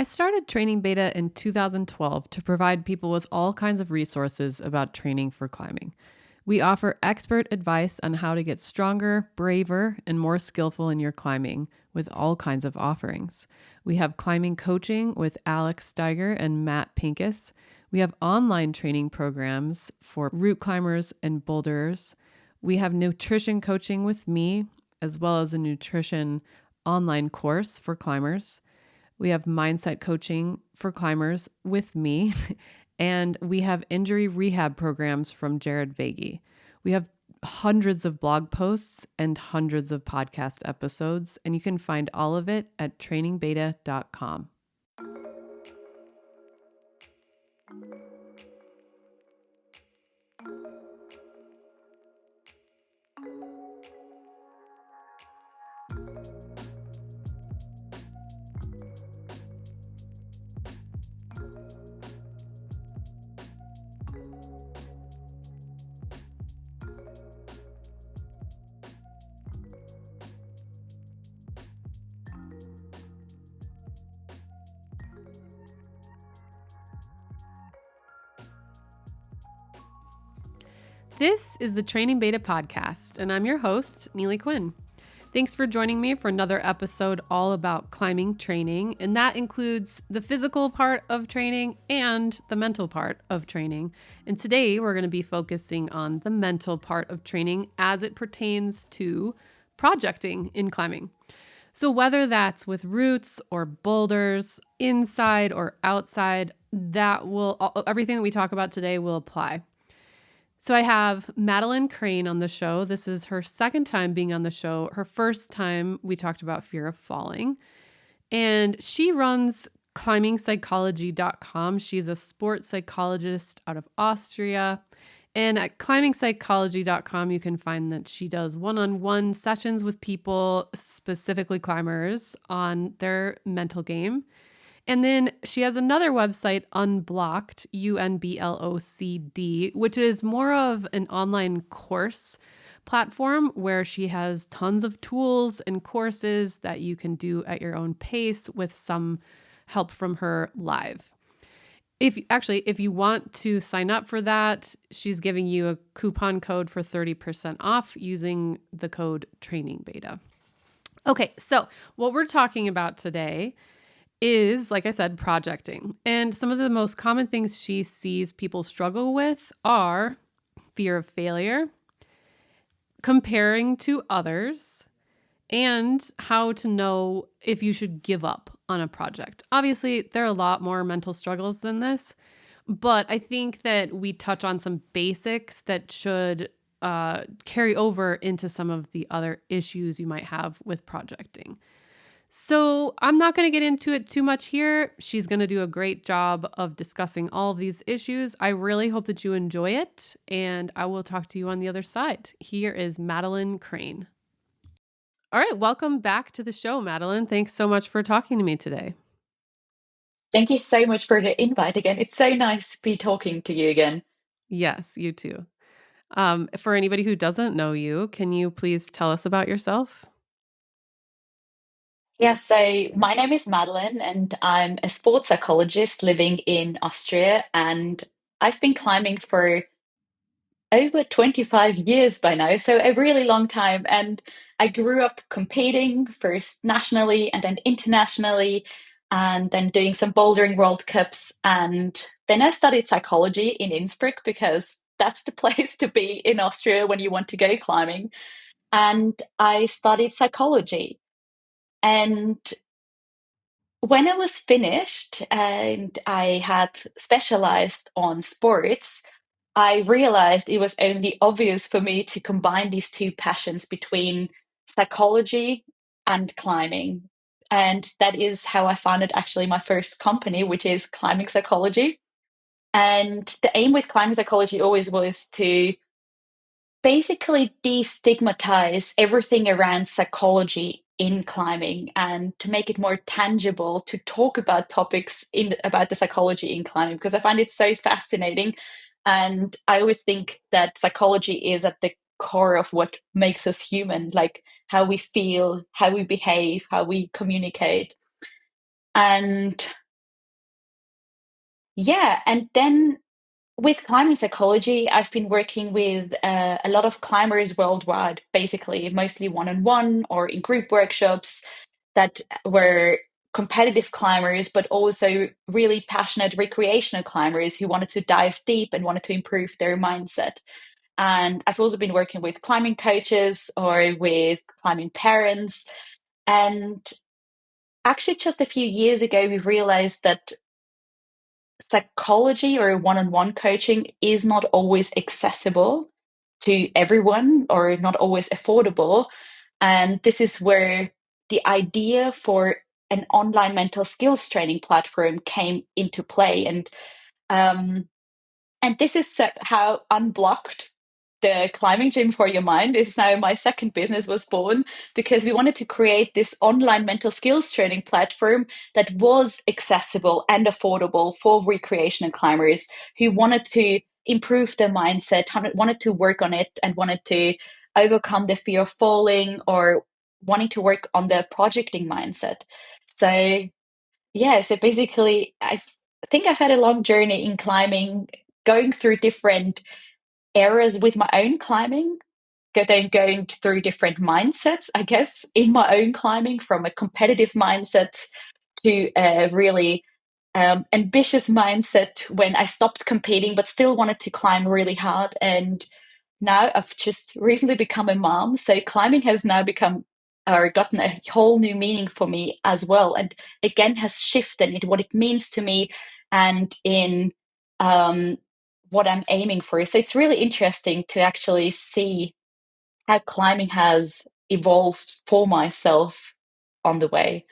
I started Training Beta in 2012 to provide people with all kinds of resources about training for climbing. We offer expert advice on how to get stronger, braver, and more skillful in your climbing with all kinds of offerings. We have climbing coaching with Alex Steiger and Matt Pincus. We have online training programs for route climbers and boulders. We have nutrition coaching with me, as well as a nutrition online course for climbers. We have mindset coaching for climbers with me, and we have injury rehab programs from Jared Vagey. We have hundreds of blog posts and hundreds of podcast episodes, and you can find all of it at trainingbeta.com. This is the Training Beta podcast, and I'm your host, Neely Quinn. Thanks for joining me for another episode all about climbing training, and that includes the physical part of training and the mental part of training. And today we're going to be focusing on the mental part of training as it pertains to projecting in climbing. So whether that's with routes or boulders, inside or outside, everything that we talk about today will apply. So I have Madeleine Crane on the show. This is her second time being on the show. Her first time we talked about fear of falling. And she runs climbingpsychology.com. She's a sports psychologist out of Austria. And at climbingpsychology.com, you can find that she does one-on-one sessions with people, specifically climbers, on their mental game. And then she has another website, Unblocked, UNBLOCD, which is more of an online course platform where she has tons of tools and courses that you can do at your own pace with some help from her live. If you want to sign up for that, she's giving you a coupon code for 30% off using the code TrainingBeta. Okay, so what we're talking about today is, like I said, projecting. And some of the most common things she sees people struggle with are fear of failure, comparing to others, and how to know if you should give up on a project. Obviously, there are a lot more mental struggles than this, but I think that we touch on some basics that should carry over into some of the other issues you might have with projecting. So I'm not going to get into it too much here. She's going to do a great job of discussing all of these issues. I really hope that you enjoy it, and I will talk to you on the other side. Here is Madeleine Crane. All right, welcome back to the show, Madeleine. Thanks so much for talking to me today. Thank you so much for the invite again. It's so nice to be talking to you again. Yes, you too. For anybody who doesn't know you, can you please tell us about yourself? Yeah, so my name is Madeleine, and I'm a sports psychologist living in Austria. And I've been climbing for over 25 years by now, so a really long time. And I grew up competing first nationally and then internationally, and then doing some bouldering World Cups. And then I studied psychology in Innsbruck because that's the place to be in Austria when you want to go climbing. And I studied psychology. And when I was finished and I had specialized on sports, I realized it was only obvious for me to combine these two passions between psychology and climbing. And that is how I founded actually my first company, which is Climbing Psychology. And the aim with climbing psychology always was to basically destigmatize everything around psychology in climbing and to make it more tangible to talk about topics in about the psychology in climbing because I find it so fascinating, and I always think that psychology is at the core of what makes us human, like how we feel, how we behave, how we communicate. And yeah, and then with climbing psychology, I've been working with a lot of climbers worldwide, basically, mostly one on one or in group workshops that were competitive climbers, but also really passionate recreational climbers who wanted to dive deep and wanted to improve their mindset. And I've also been working with climbing coaches or with climbing parents. And actually, just a few years ago, we realized that psychology or one-on-one coaching is not always accessible to everyone or not always affordable. And this is where the idea for an online mental skills training platform came into play. Um, and this is how Unblocked, the climbing gym for your mind, is now my second business was born because we wanted to create this online mental skills training platform that was accessible and affordable for recreational climbers who wanted to improve their mindset, wanted to work on it, and wanted to overcome the fear of falling or wanting to work on the projecting mindset. So yeah, so basically, think I've had a long journey in climbing, going through different eras with my own climbing, going through different mindsets, I guess, in my own climbing, from a competitive mindset to a really ambitious mindset when I stopped competing but still wanted to climb really hard. And now I've just recently become a mom, so climbing has now become or gotten a whole new meaning for me as well, and again has shifted into what it means to me and in um, what I'm aiming for. So it's really interesting to actually see how climbing has evolved for myself on the way.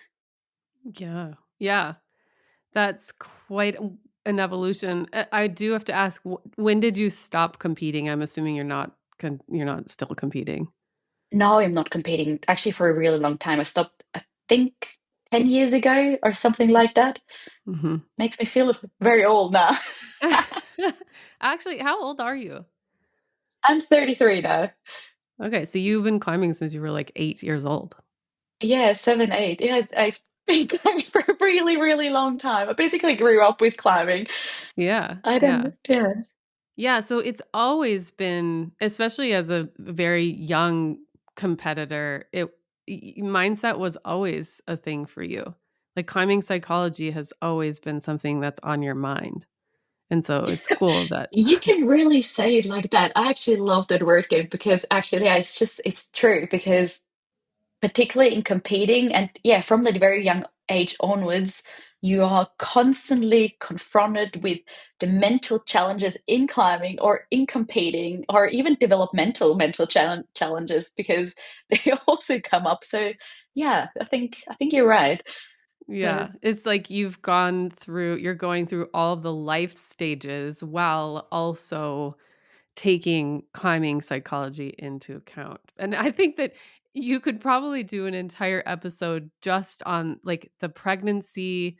Yeah. Yeah. That's quite an evolution. I do have to ask, when did you stop competing? I'm assuming you're not still competing. Now I'm not competing actually for a really long time. I stopped, I think, 10 years ago or something like that. Mhm. Makes me feel very old now. Actually, how old are you? I'm 33 now. Okay, so you've been climbing since you were like 8 years old. Yeah, 7, 8. Yeah, I've been climbing for a really, really long time. I basically grew up with climbing. Yeah, I yeah. don't, yeah. Yeah, so it's always been, especially as a very young competitor, mindset was always a thing for you. Like climbing psychology has always been something that's on your mind. And so it's cool that You can really say it like that. I actually love that word game because actually, yeah, it's true because particularly in competing and yeah, from the very young age onwards, you are constantly confronted with the mental challenges in climbing or in competing or even developmental mental challenges because they also come up. So yeah, I think you're right. But yeah, it's like you're going through all of the life stages while also taking climbing psychology into account. And I think that you could probably do an entire episode just on like the pregnancy,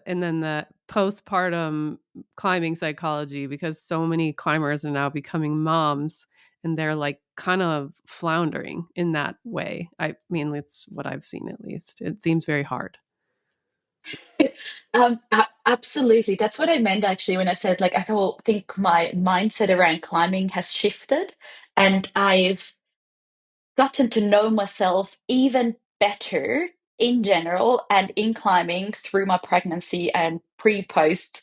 and then the postpartum climbing psychology because so many climbers are now becoming moms and they're like kind of floundering in that way. I mean, it's what I've seen at least. It seems very hard. absolutely. That's what I meant actually when I said like think my mindset around climbing has shifted and I've gotten to know myself even better in general and in climbing through my pregnancy and pre-post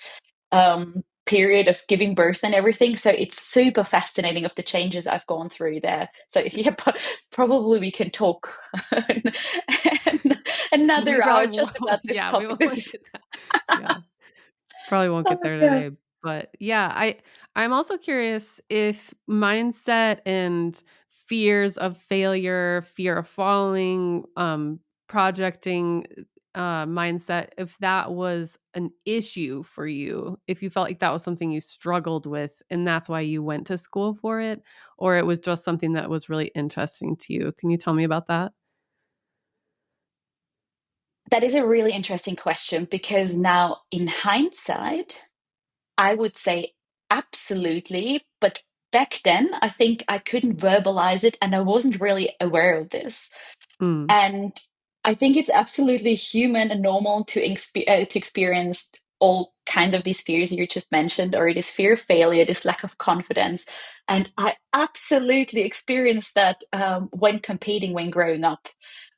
period of giving birth and everything. So it's super fascinating of the changes I've gone through there. So yeah, probably we can talk We another hour probably just about won't. this Yeah, we topic. won't This is get that. Yeah. Probably won't oh get my there God. today, but yeah, I'm also curious if mindset and fears of failure, fear of falling, projecting mindset, if that was an issue for you, if you felt like that was something you struggled with and that's why you went to school for it, or it was just something that was really interesting to you. Can you tell me about that? That is a really interesting question because now in hindsight, I would say absolutely. But back then, I think I couldn't verbalize it and I wasn't really aware of this. Mm, And I think it's absolutely human and normal to experience all kinds of these fears you just mentioned, or this fear of failure, this lack of confidence. And I absolutely experienced that when competing, when growing up,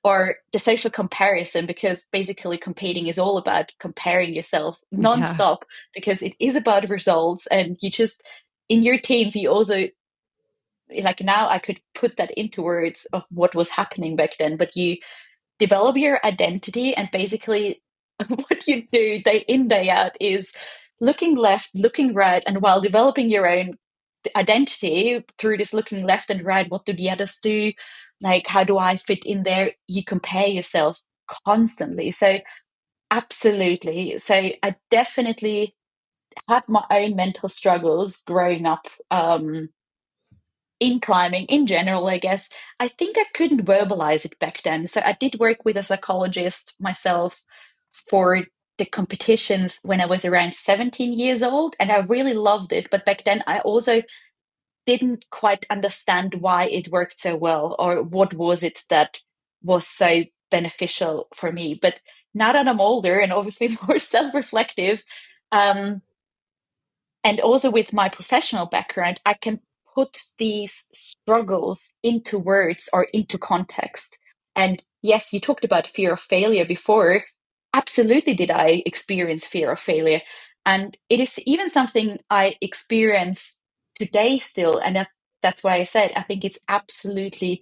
or the social comparison, because basically competing is all about comparing yourself Yeah. nonstop, because it is about results. And you just, in your teens, you also, like now I could put that into words of what was happening back then, but you develop your identity, and basically what you do day in day out is looking left, looking right, and while developing your own identity through this looking left and right, what do the others do, like how do I fit in there, you compare yourself constantly. So absolutely, so I definitely had my own mental struggles growing up, in climbing in general, I guess. I think I couldn't verbalize it back then. So I did work with a psychologist myself for the competitions when I was around 17 years old, and I really loved it. But back then, I also didn't quite understand why it worked so well, or what was it that was so beneficial for me. But now that I'm older and obviously more self reflective, um, and also with my professional background, I can put these struggles into words or into context. And yes, you talked about fear of failure before. Absolutely, did I experience fear of failure? And it is even something I experience today still. And that's why I said I think it's absolutely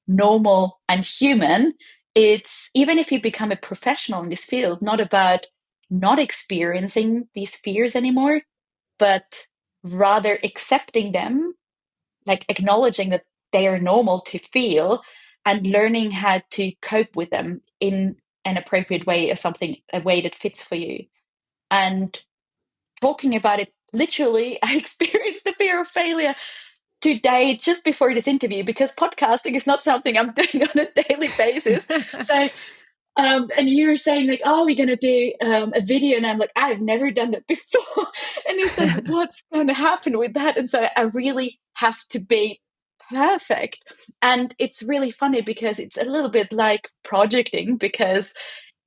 normal and human. It's even if you become a professional in this field, not about not experiencing these fears anymore, but rather accepting them, like acknowledging that they are normal to feel, and learning how to cope with them in an appropriate way, or something, a way that fits for you. And talking about it, literally, I experienced the fear of failure today just before this interview, because podcasting is not something I'm doing on a daily basis. So and you were saying like, oh, we're gonna do a video, and I'm like, I've never done it before, and it's like, what's going to happen with that? And so I really have to be perfect, and it's really funny because it's a little bit like projecting, because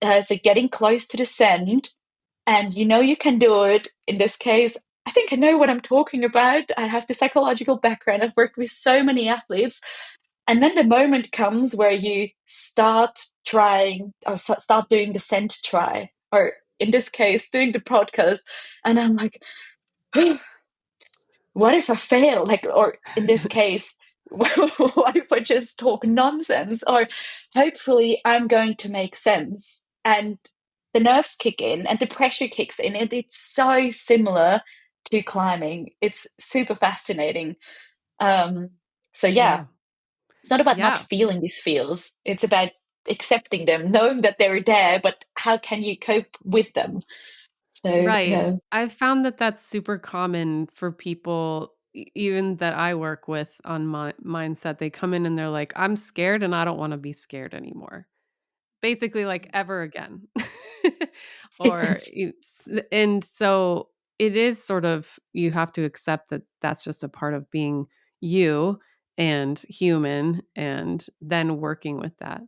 it's like getting close to the send, and you know you can do it. In this case, I think I know what I'm talking about. I have the psychological background. I've worked with so many athletes, and then the moment comes where you start trying, or start doing the scent try, or in this case, doing the podcast. And I'm like, what if I fail? Like, or in this case, what if I just talk nonsense? Or hopefully I'm going to make sense. And the nerves kick in and the pressure kicks in. And it's so similar to climbing. It's super fascinating. Um, so yeah, Yeah. it's not about not Yeah. feeling these feels. It's about accepting them, knowing that they're there, but how can you cope with them? So, Right. yeah. I've found that that's super common for people, even that I work with on my mindset. They come in and they're like, I'm scared and I don't want to be scared anymore. Basically, like ever again. Or, Yes. and so it is sort of, you have to accept that that's just a part of being you and human, and then working with that.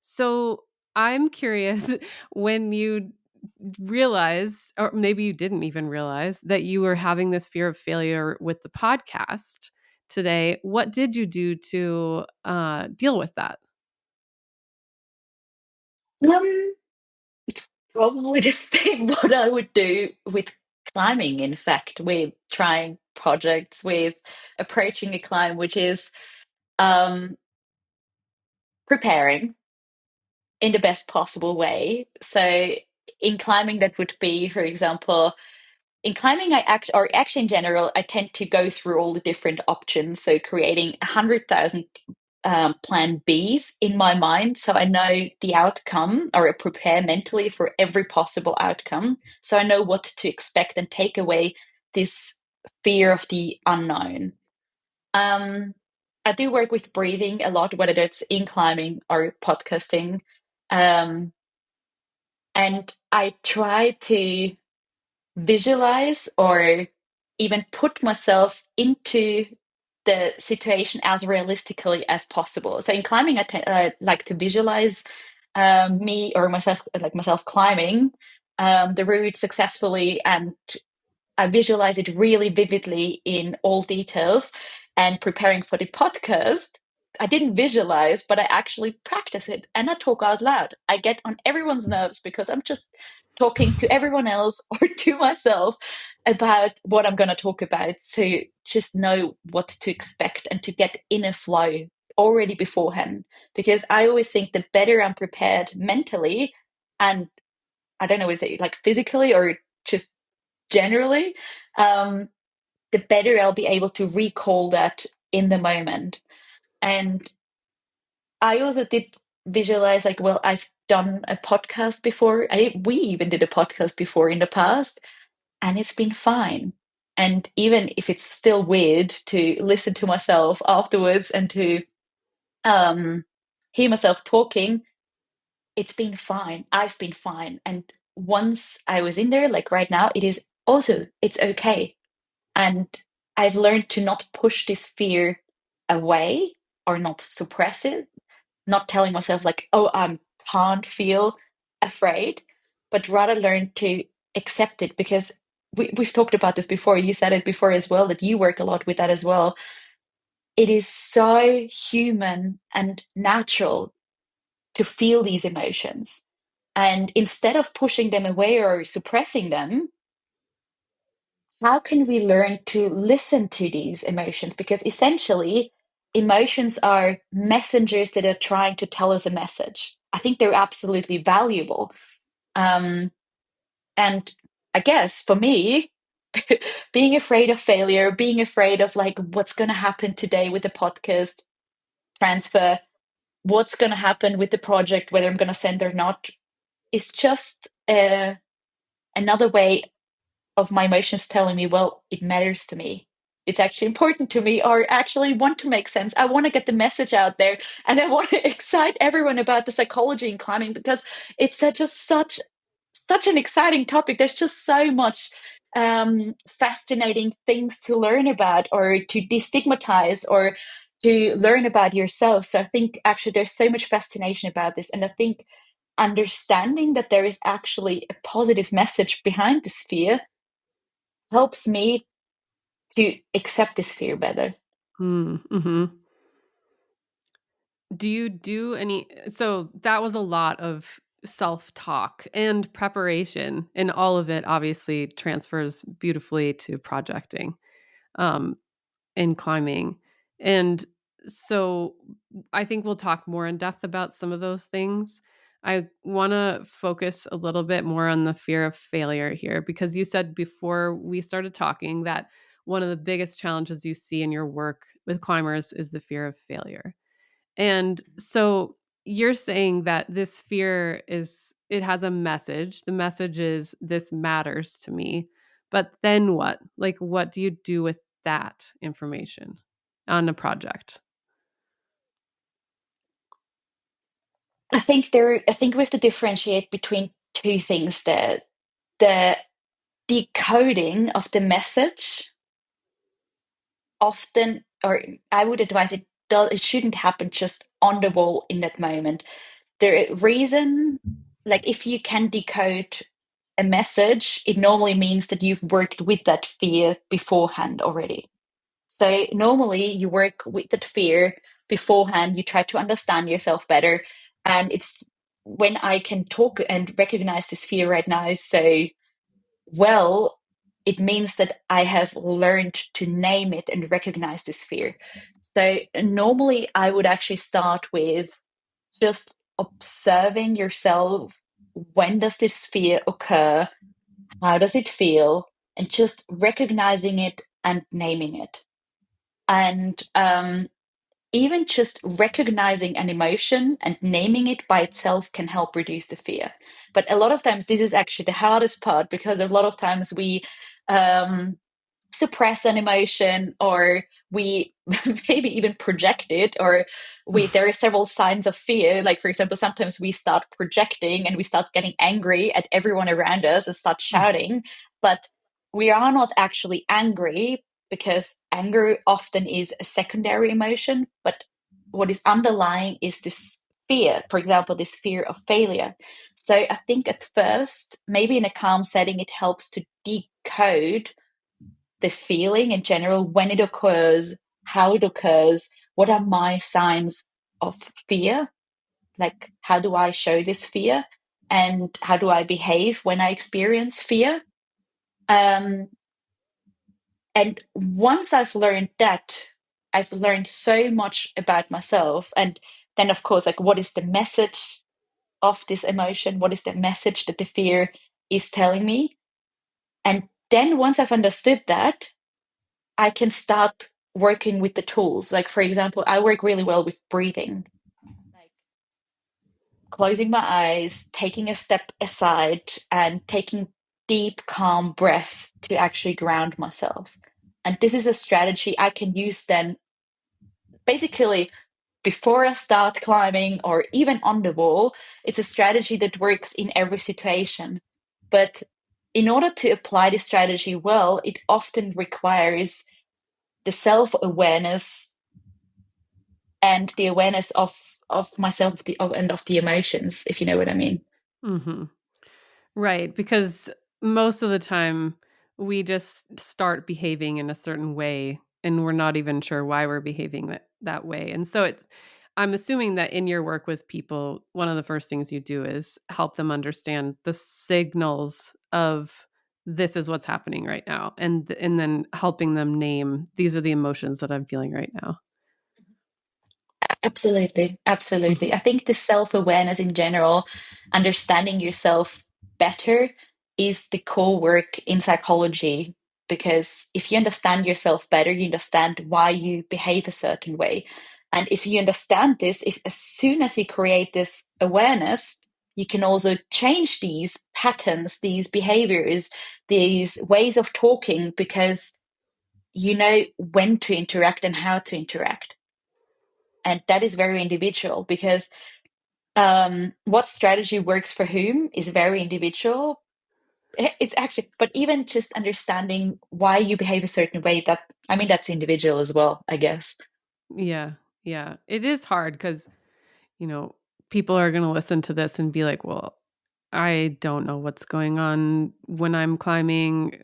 So I'm curious, when you realized, or maybe you didn't even realize, that you were having this fear of failure with the podcast today, what did you do to deal with that? Um, Probably the same what I would do with climbing, in fact, with trying projects, with approaching a climb, which is um, preparing in the best possible way. So in climbing, that would be, for example, in climbing, I act, or actually in general, I tend to go through all the different options. So creating 100,000 plan Bs in my mind. So I know the outcome, or I prepare mentally for every possible outcome. So I know what to expect and take away this fear of the unknown. Um, I do work with breathing a lot, whether it's in climbing or podcasting. Um, and I try to visualize, or even put myself into the situation as realistically as possible. So in climbing, I like to visualize me or myself, like myself climbing. the route successfully, and I visualize it really vividly in all details. And preparing for the podcast, I didn't visualize, but I actually practice it and I talk out loud. I get on everyone's nerves because I'm just talking to everyone else or to myself about what I'm going to talk about. So just know what to expect and to get in a flow already beforehand. Because I always think the better I'm prepared mentally, and I don't know, is it like physically or just generally, um, the better I'll be able to recall that in the moment. And I also did visualize, like, well, I've done a podcast before. We even did a podcast before in the past, and it's been fine. And even if it's still weird to listen to myself afterwards and to um, hear myself talking, it's been fine. I've been fine. And once I was in there, like right now, it's okay. And I've learned to not push this fear away or not suppress it, not telling myself, like, oh, I can't feel afraid, but rather learn to accept it because we've talked about this before. You said it before as well, that you work a lot with that as well. It is so human and natural to feel these emotions. And instead of pushing them away or suppressing them, how can we learn to listen to these emotions? Because essentially, emotions are messengers that are trying to tell us a message. I think they're absolutely valuable. Um, and I guess for me, being afraid of failure, being afraid of like what's going to happen today with the podcast transfer, what's going to happen with the project, whether I'm going to send or not, is just another way of my emotions telling me, well, it matters to me. It's actually important to me, or actually want to make sense. I want to get the message out there, and I want to excite everyone about the psychology in climbing because it's just such an exciting topic. There's just so much fascinating things to learn about, or to destigmatize, or to learn about yourself. So I think actually there's so much fascination about this, and I think understanding that there is actually a positive message behind this fear helps me to accept this fear better. Mm-hmm. Do you do any so that was a lot of self-talk and preparation, and all of it obviously transfers beautifully to projecting, um, and climbing. And so I think we'll talk more in depth about some of those things. I wanna focus a little bit more on the fear of failure here, because you said before we started talking that one of the biggest challenges you see in your work with climbers is the fear of failure. And so you're saying that this fear it has a message. The message is this matters to me. But then what? Like, what do you do with that information on a project? I think we have to differentiate between two things there. The decoding of the message often, or I would advise it shouldn't happen just on the wall in that moment. The reason, like if you can decode a message, it normally means that you've worked with that fear beforehand already. So normally you work with that fear beforehand, you try to understand yourself better. And it's when I can talk and recognize this fear right now, so well, it means that I have learned to name it and recognize this fear. So normally I would actually start with just observing yourself. When does this fear occur? How does it feel? And just recognizing it and naming it. And even just recognizing an emotion and naming it by itself can help reduce the fear. But a lot of times, this is actually the hardest part because a lot of times we um, suppress an emotion, or we maybe even project it, or there are several signs of fear. Like, for example, sometimes we start projecting and we start getting angry at everyone around us and start shouting, but we are not actually angry, because anger often is a secondary emotion, but what is underlying is this fear, for example, this fear of failure. So I think at first, maybe in a calm setting, it helps to decode the feeling in general, when it occurs, how it occurs, what are my signs of fear? Like, how do I show this fear? And how do I behave when I experience fear? Um, and once I've learned that, I've learned so much about myself. And then, of course, like, what is the message of this emotion? What is the message that the fear is telling me? And then, once I've understood that, I can start working with the tools. Like, for example, I work really well with breathing, like closing my eyes, taking a step aside, and taking deep, calm breaths to actually ground myself. And this is a strategy I can use then basically before I start climbing or even on the wall. It's a strategy that works in every situation. But in order to apply this strategy well, it often requires the self-awareness and the awareness of myself, and of the emotions, if you know what I mean. Hmm. Right, because most of the time we just start behaving in a certain way and we're not even sure why we're behaving that way. And so it's I'm assuming that in your work with people, one of the first things you do is help them understand the signals of this is what's happening right now, and then helping them name these are the emotions that I'm feeling right now. Absolutely, Mhm. absolutely. I think the self-awareness in general, understanding yourself better, is the core work in psychology. Because if you understand yourself better, you understand why you behave a certain way. And if you understand this, if as soon as you create this awareness, you can also change these patterns, these behaviors, these ways of talking, because you know when to interact and how to interact. And that is very individual, because what strategy works for whom is very individual. It's actually, but even just understanding why you behave a certain way, that, I mean, that's individual as well, I guess. Yeah, yeah. It is hard because you know, people are going to listen to this and be like, well, I don't know what's going on when I'm climbing.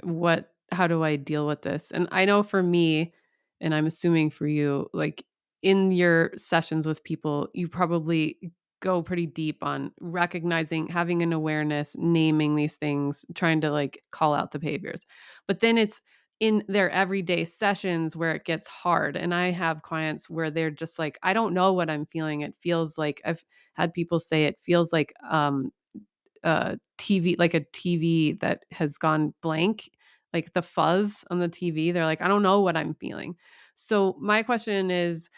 How do I deal with this? And I know for me, and I'm assuming for you, like in your sessions with people, you probably go pretty deep on recognizing, having an awareness, naming these things, trying to like call out the behaviors. But then it's in their everyday sessions where it gets hard. And I have clients where they're just like, I don't know what I'm feeling. It feels like I've had people say it feels like TV, like a TV that has gone blank, like the fuzz on the TV. They're like, I don't know what I'm feeling. So my question is,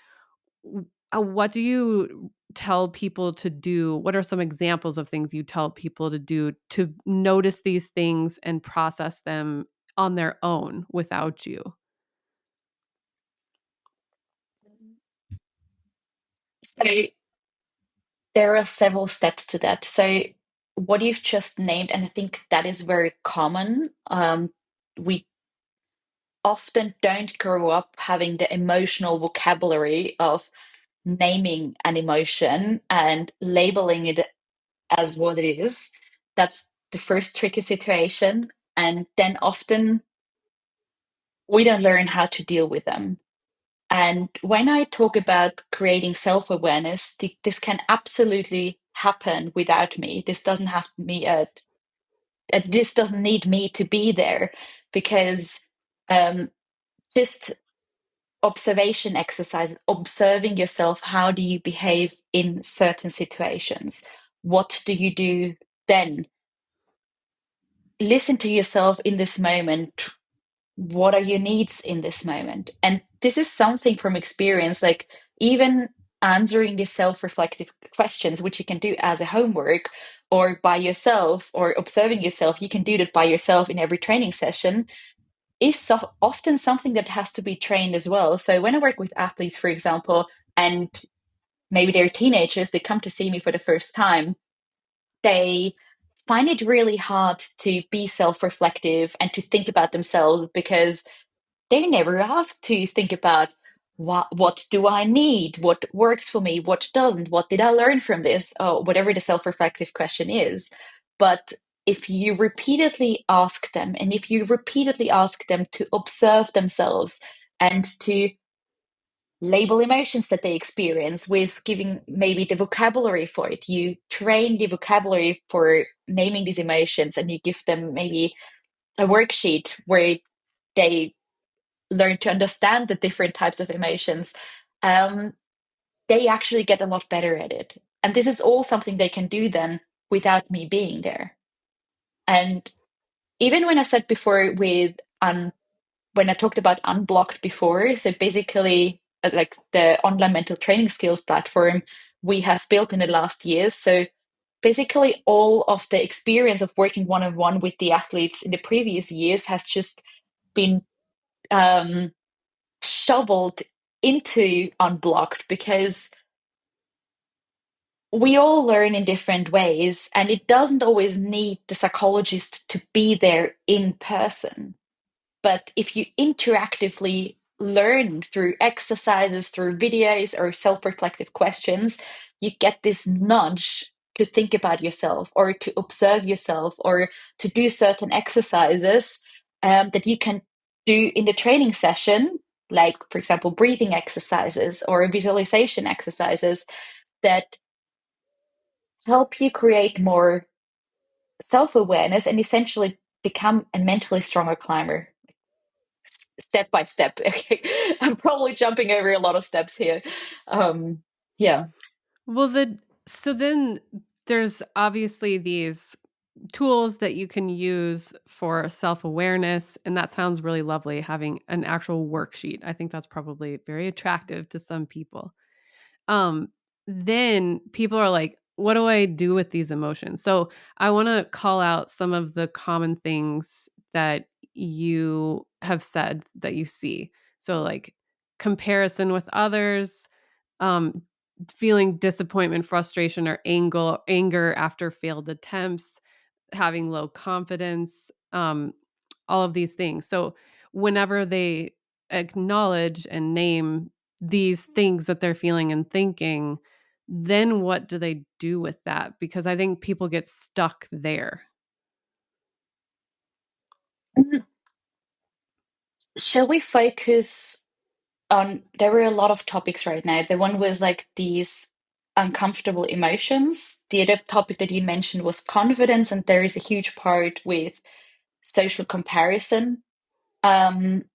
what do you tell people to do? What are some examples of things you tell people to do to notice these things and process them on their own without you? So there are several steps to that. So what you've just named, and I think that is very common. We often don't grow up having the emotional vocabulary of naming an emotion and labeling it as what it is. That's the first tricky situation. And then often we don't learn how to deal with them. And when I talk about creating self awareness, this can absolutely happen without me. This doesn't have me, this doesn't need me to be there, because um, just observation exercise, observing yourself. How do you behave in certain situations? What do you do then? Listen to yourself in this moment. What are your needs in this moment? And this is something from experience, like even answering these self-reflective questions, which you can do as a homework or by yourself, or observing yourself. You can do that by yourself in every training session, is often something that has to be trained as well. So when I work with athletes, for example, and maybe they're teenagers, they come to see me for the first time, they find it really hard to be self-reflective and to think about themselves, because they're never asked to think about, what do I need? What works for me? What doesn't? What did I learn from this? Or whatever the self-reflective question is. But if you repeatedly ask them, and if you repeatedly ask them to observe themselves and to label emotions that they experience with giving maybe the vocabulary for it, you train the vocabulary for naming these emotions, and you give them maybe a worksheet where they learn to understand the different types of emotions. Um, they actually get a lot better at it. And this is all something they can do then without me being there. And even when I said before when I talked about Unblocked before, so basically like the online mental training skills platform we have built in the last years. So basically all of the experience of working one-on-one with the athletes in the previous years has just been um, shoveled into Unblocked, because we all learn in different ways, and it doesn't always need the psychologist to be there in person. But if you interactively learn through exercises, through videos, or self reflective questions, you get this nudge to think about yourself, or to observe yourself, or to do certain exercises that you can do in the training session, like, for example, breathing exercises or visualization exercises that help you create more self awareness and essentially become a mentally stronger climber step by step. Okay. I'm probably jumping over a lot of steps here. Um, yeah. Well, so then there's obviously these tools that you can use for self-awareness, and that sounds really lovely, having an actual worksheet. I think that's probably very attractive to some people. Um, then people are like, what do I do with these emotions? So I want to call out some of the common things that you have said that you see. So like comparison with others, um, feeling disappointment, frustration, or anger after failed attempts, having low confidence, all of these things. So whenever they acknowledge and name these things that they're feeling and thinking, then what do they do with that? Because I think people get stuck there. Mm, shall we focus on, there were a lot of topics right now. The one was like these uncomfortable emotions. The other topic that you mentioned was confidence, and there is a huge part with social comparison. Um,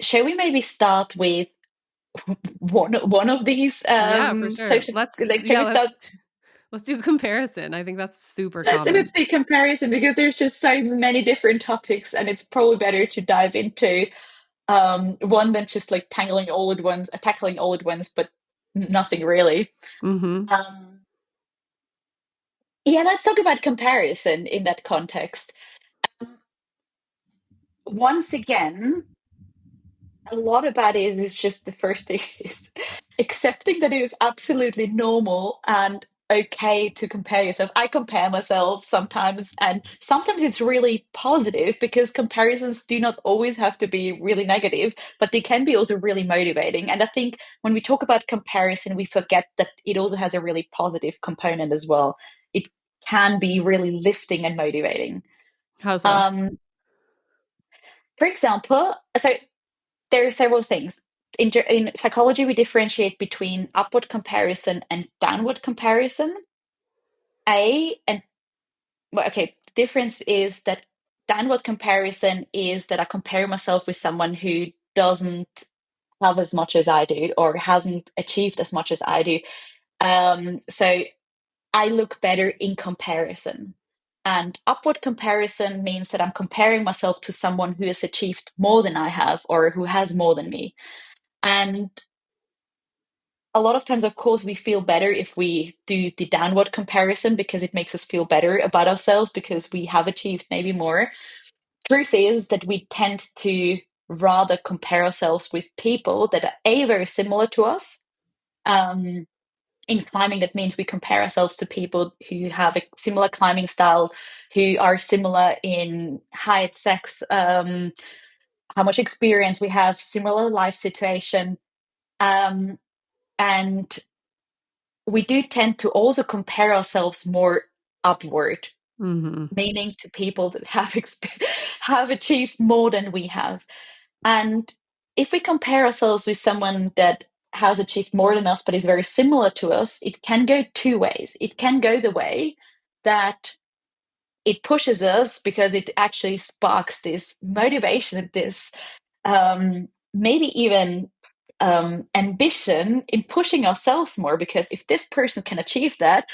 shall we maybe start with one of these Yeah, for sure. social, like, shall we start? Let's do comparison. I think that's super Let's common. do comparison, because there's just so many different topics, and it's probably better to dive into one than just like tackling all at once, but nothing really. Mhm. Um, yeah, let's talk about comparison in that context. Once again, a lot about it is just, the first thing is accepting that it is absolutely normal and okay to compare yourself. I compare myself sometimes, and sometimes it's really positive, because comparisons do not always have to be really negative, but they can be also really motivating. And I think when we talk about comparison, we forget that it also has a really positive component as well. It can be really lifting and motivating. How so? Um, for example, so there are several things. In psychology, we differentiate between upward comparison and downward comparison. And well, okay, the difference is that downward comparison is that I compare myself with someone who doesn't have as much as I do, or hasn't achieved as much as I do. So I look better in comparison. And upward comparison means that I'm comparing myself to someone who has achieved more than I have, or who has more than me. And a lot of times, of course, we feel better if we do the downward comparison, because it makes us feel better about ourselves because we have achieved maybe more. Truth is that we tend to rather compare ourselves with people that are very similar to us. Um, in climbing, that means we compare ourselves to people who have a similar climbing style, who are similar in height, sex, how much experience we have, similar life situation, um, and we do tend to also compare ourselves more upward, Hmm. meaning to people that have achieved more than we have. And if we compare ourselves with someone that has achieved more than us but is very similar to us, it can go two ways. It can go the way that it pushes us because it actually sparks this motivation, this maybe even ambition in pushing ourselves more. Because if this person can achieve that,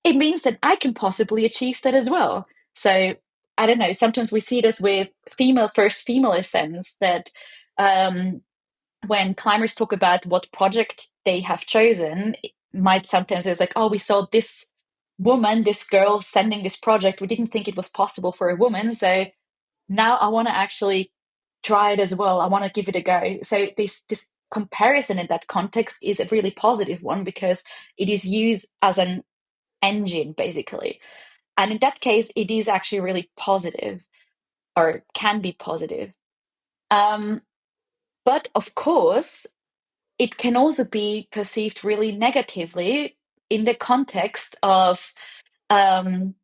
it means that I can possibly achieve that as well. So I don't know. Sometimes we see this with female ascents that um, when climbers talk about what project they have chosen, it might sometimes it's like, oh, we saw this woman, this girl sending this project. We didn't think it was possible for a woman. So now I want to actually try it as well. I want to give it a go. So this comparison in that context is a really positive one because it is used as an engine, basically. And in that case, it is actually really positive or can be positive. Um, but of course, it can also be perceived really negatively in the context of um,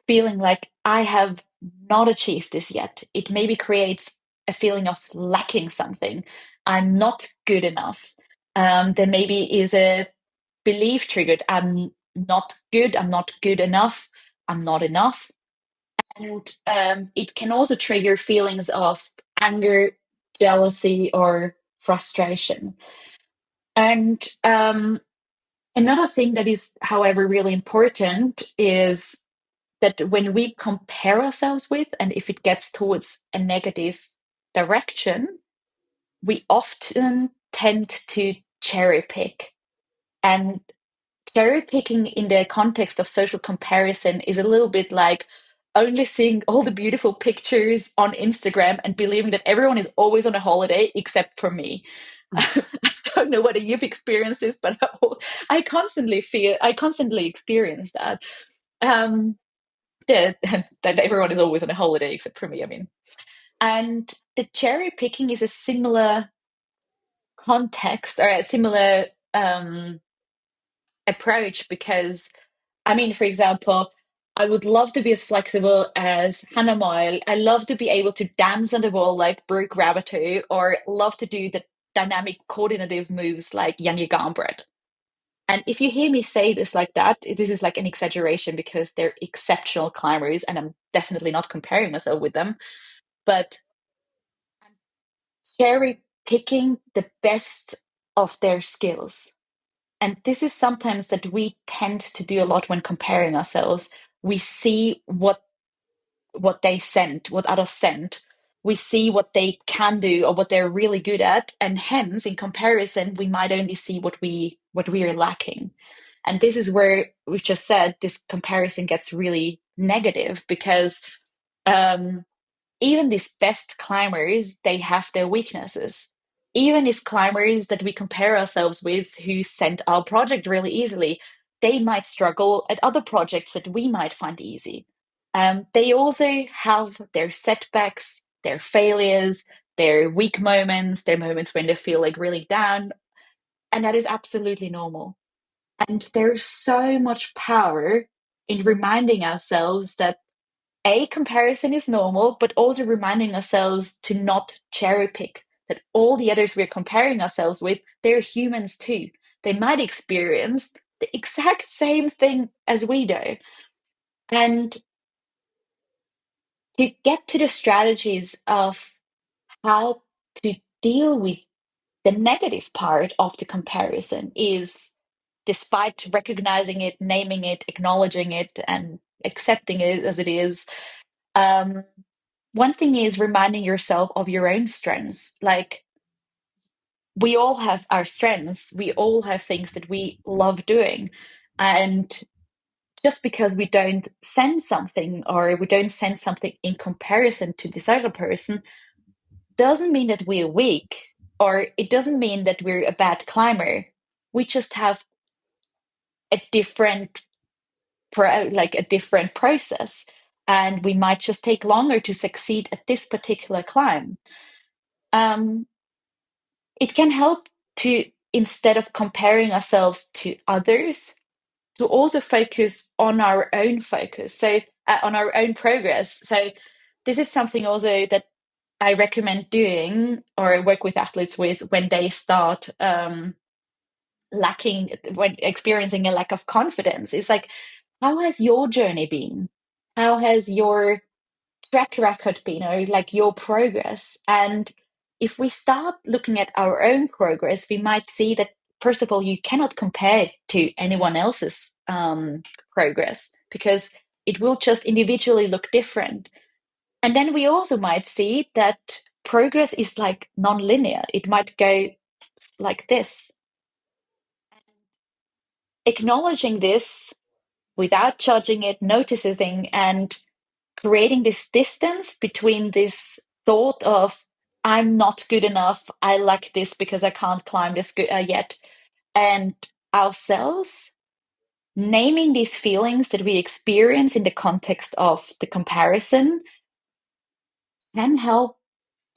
feeling like I have not achieved this yet. It maybe creates a feeling of lacking something. I'm not good enough. There maybe is a belief triggered. I'm not good. I'm not good enough. I'm not enough. And it can also trigger feelings of anger, jealousy, or frustration. And another thing that is, however, really important is that when we compare ourselves with, and if it gets towards a negative direction, we often tend to cherry pick. And cherry picking in the context of social comparison is a little bit like only seeing all the beautiful pictures on Instagram and believing that everyone is always on a holiday except for me. I don't know whether you've experienced this, but I constantly experience that. Um, that that everyone is always on a holiday except for me. I mean, and the cherry picking is a similar context or a similar approach because, I mean, for example, I would love to be as flexible as Hannah Mile. I love to be able to dance on the wall like Brooke Rabbitoh, or love to do the dynamic coordinative moves like Yanni Gambred. And if you hear me say this like that, this is like an exaggeration because they're exceptional climbers, and I'm definitely not comparing myself with them. But I'm cherry picking the best of their skills. And this is sometimes that we tend to do a lot when comparing ourselves. We see what they sent, what others sent. We see what they can do or what they're really good at, and hence, in comparison, we might only see what we are lacking. And this is where we've just said this comparison gets really negative because um, even these best climbers, they have their weaknesses. Even if climbers that we compare ourselves with who sent our project really easily, they might struggle at other projects that we might find easy. They also have their setbacks, their failures, their weak moments, their moments when they feel like really down, and that is absolutely normal. And there's so much power in reminding ourselves that a comparison is normal, but also reminding ourselves to not cherry pick, that all the others we're comparing ourselves with, they're humans too. They might experience the exact same thing as we do. And to get to the strategies of how to deal with the negative part of the comparison is, despite recognizing it, naming it, acknowledging it, and accepting it as it is, um, one thing is reminding yourself of your own strengths. Like, we all have our strengths, we all have things that we love doing. And just because we don't sense something or we don't sense something in comparison to this other person doesn't mean that we're weak, or it doesn't mean that we're a bad climber. We just have a different like a different process, and we might just take longer to succeed at this particular climb. um, it can help to, instead of comparing ourselves to others, to also focus on our own focus, so on our own progress. So this is something also that I recommend doing or work with athletes with when they start lacking, when experiencing a lack of confidence. It's like, how has your journey been? How has your track record been, or like your progress? And if we start looking at our own progress, we might see that, first of all, you cannot compare to anyone else's progress, because it will just individually look different. And then we also might see that progress is like non-linear. It might go like this. Acknowledging this without judging it, noticing, and creating this distance between this thought of, I'm not good enough, I lack this because I can't climb this yet, and ourselves, naming these feelings that we experience in the context of the comparison can help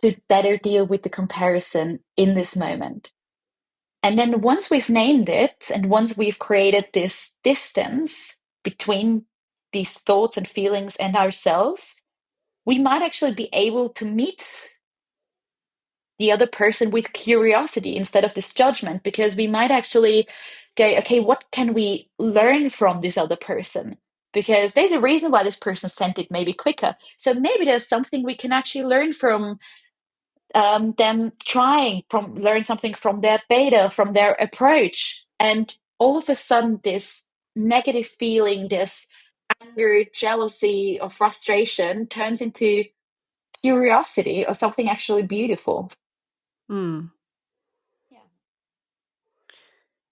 to better deal with the comparison in this moment. And then once we've named it, and once we've created this distance between these thoughts and feelings and ourselves, we might actually be able to meet the other person with curiosity instead of this judgment, because we might actually go, okay, what can we learn from this other person? Because there's a reason why this person sent it maybe quicker. So maybe there's something we can actually learn from them, trying from learn something from their beta, from their approach. And all of a sudden, this negative feeling, this anger, jealousy, or frustration turns into curiosity or something actually beautiful. Hmm. Yeah.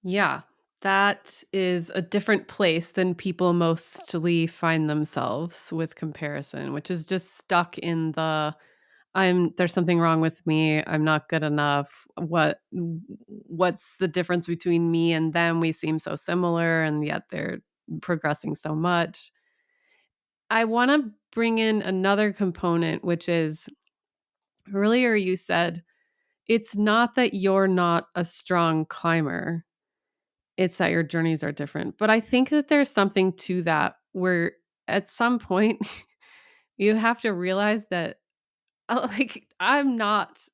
Yeah, that is a different place than people mostly find themselves with comparison, which is just stuck in the there's something wrong with me. I'm not good enough. What's the difference between me and them? We seem so similar and yet they're progressing so much. I want to bring in another component, which is earlier you said it's not that you're not a strong climber, it's that your journeys are different. But I think that there's something to that where at some point you have to realize that like I'm not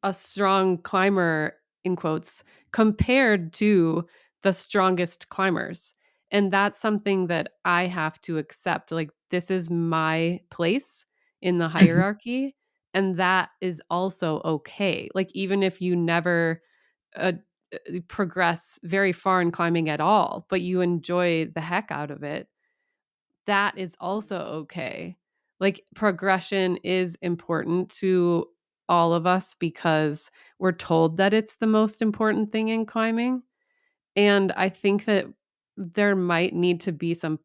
a strong climber in quotes compared to the strongest climbers. And that's something that I have to accept. Like this is my place in the Mhm. hierarchy and that is also okay. Like even if you never uh, progress very far in climbing at all, but you enjoy the heck out of it, that is also okay. Like progression is important to all of us because we're told that it's the most important thing in climbing. And I think that there might need to be some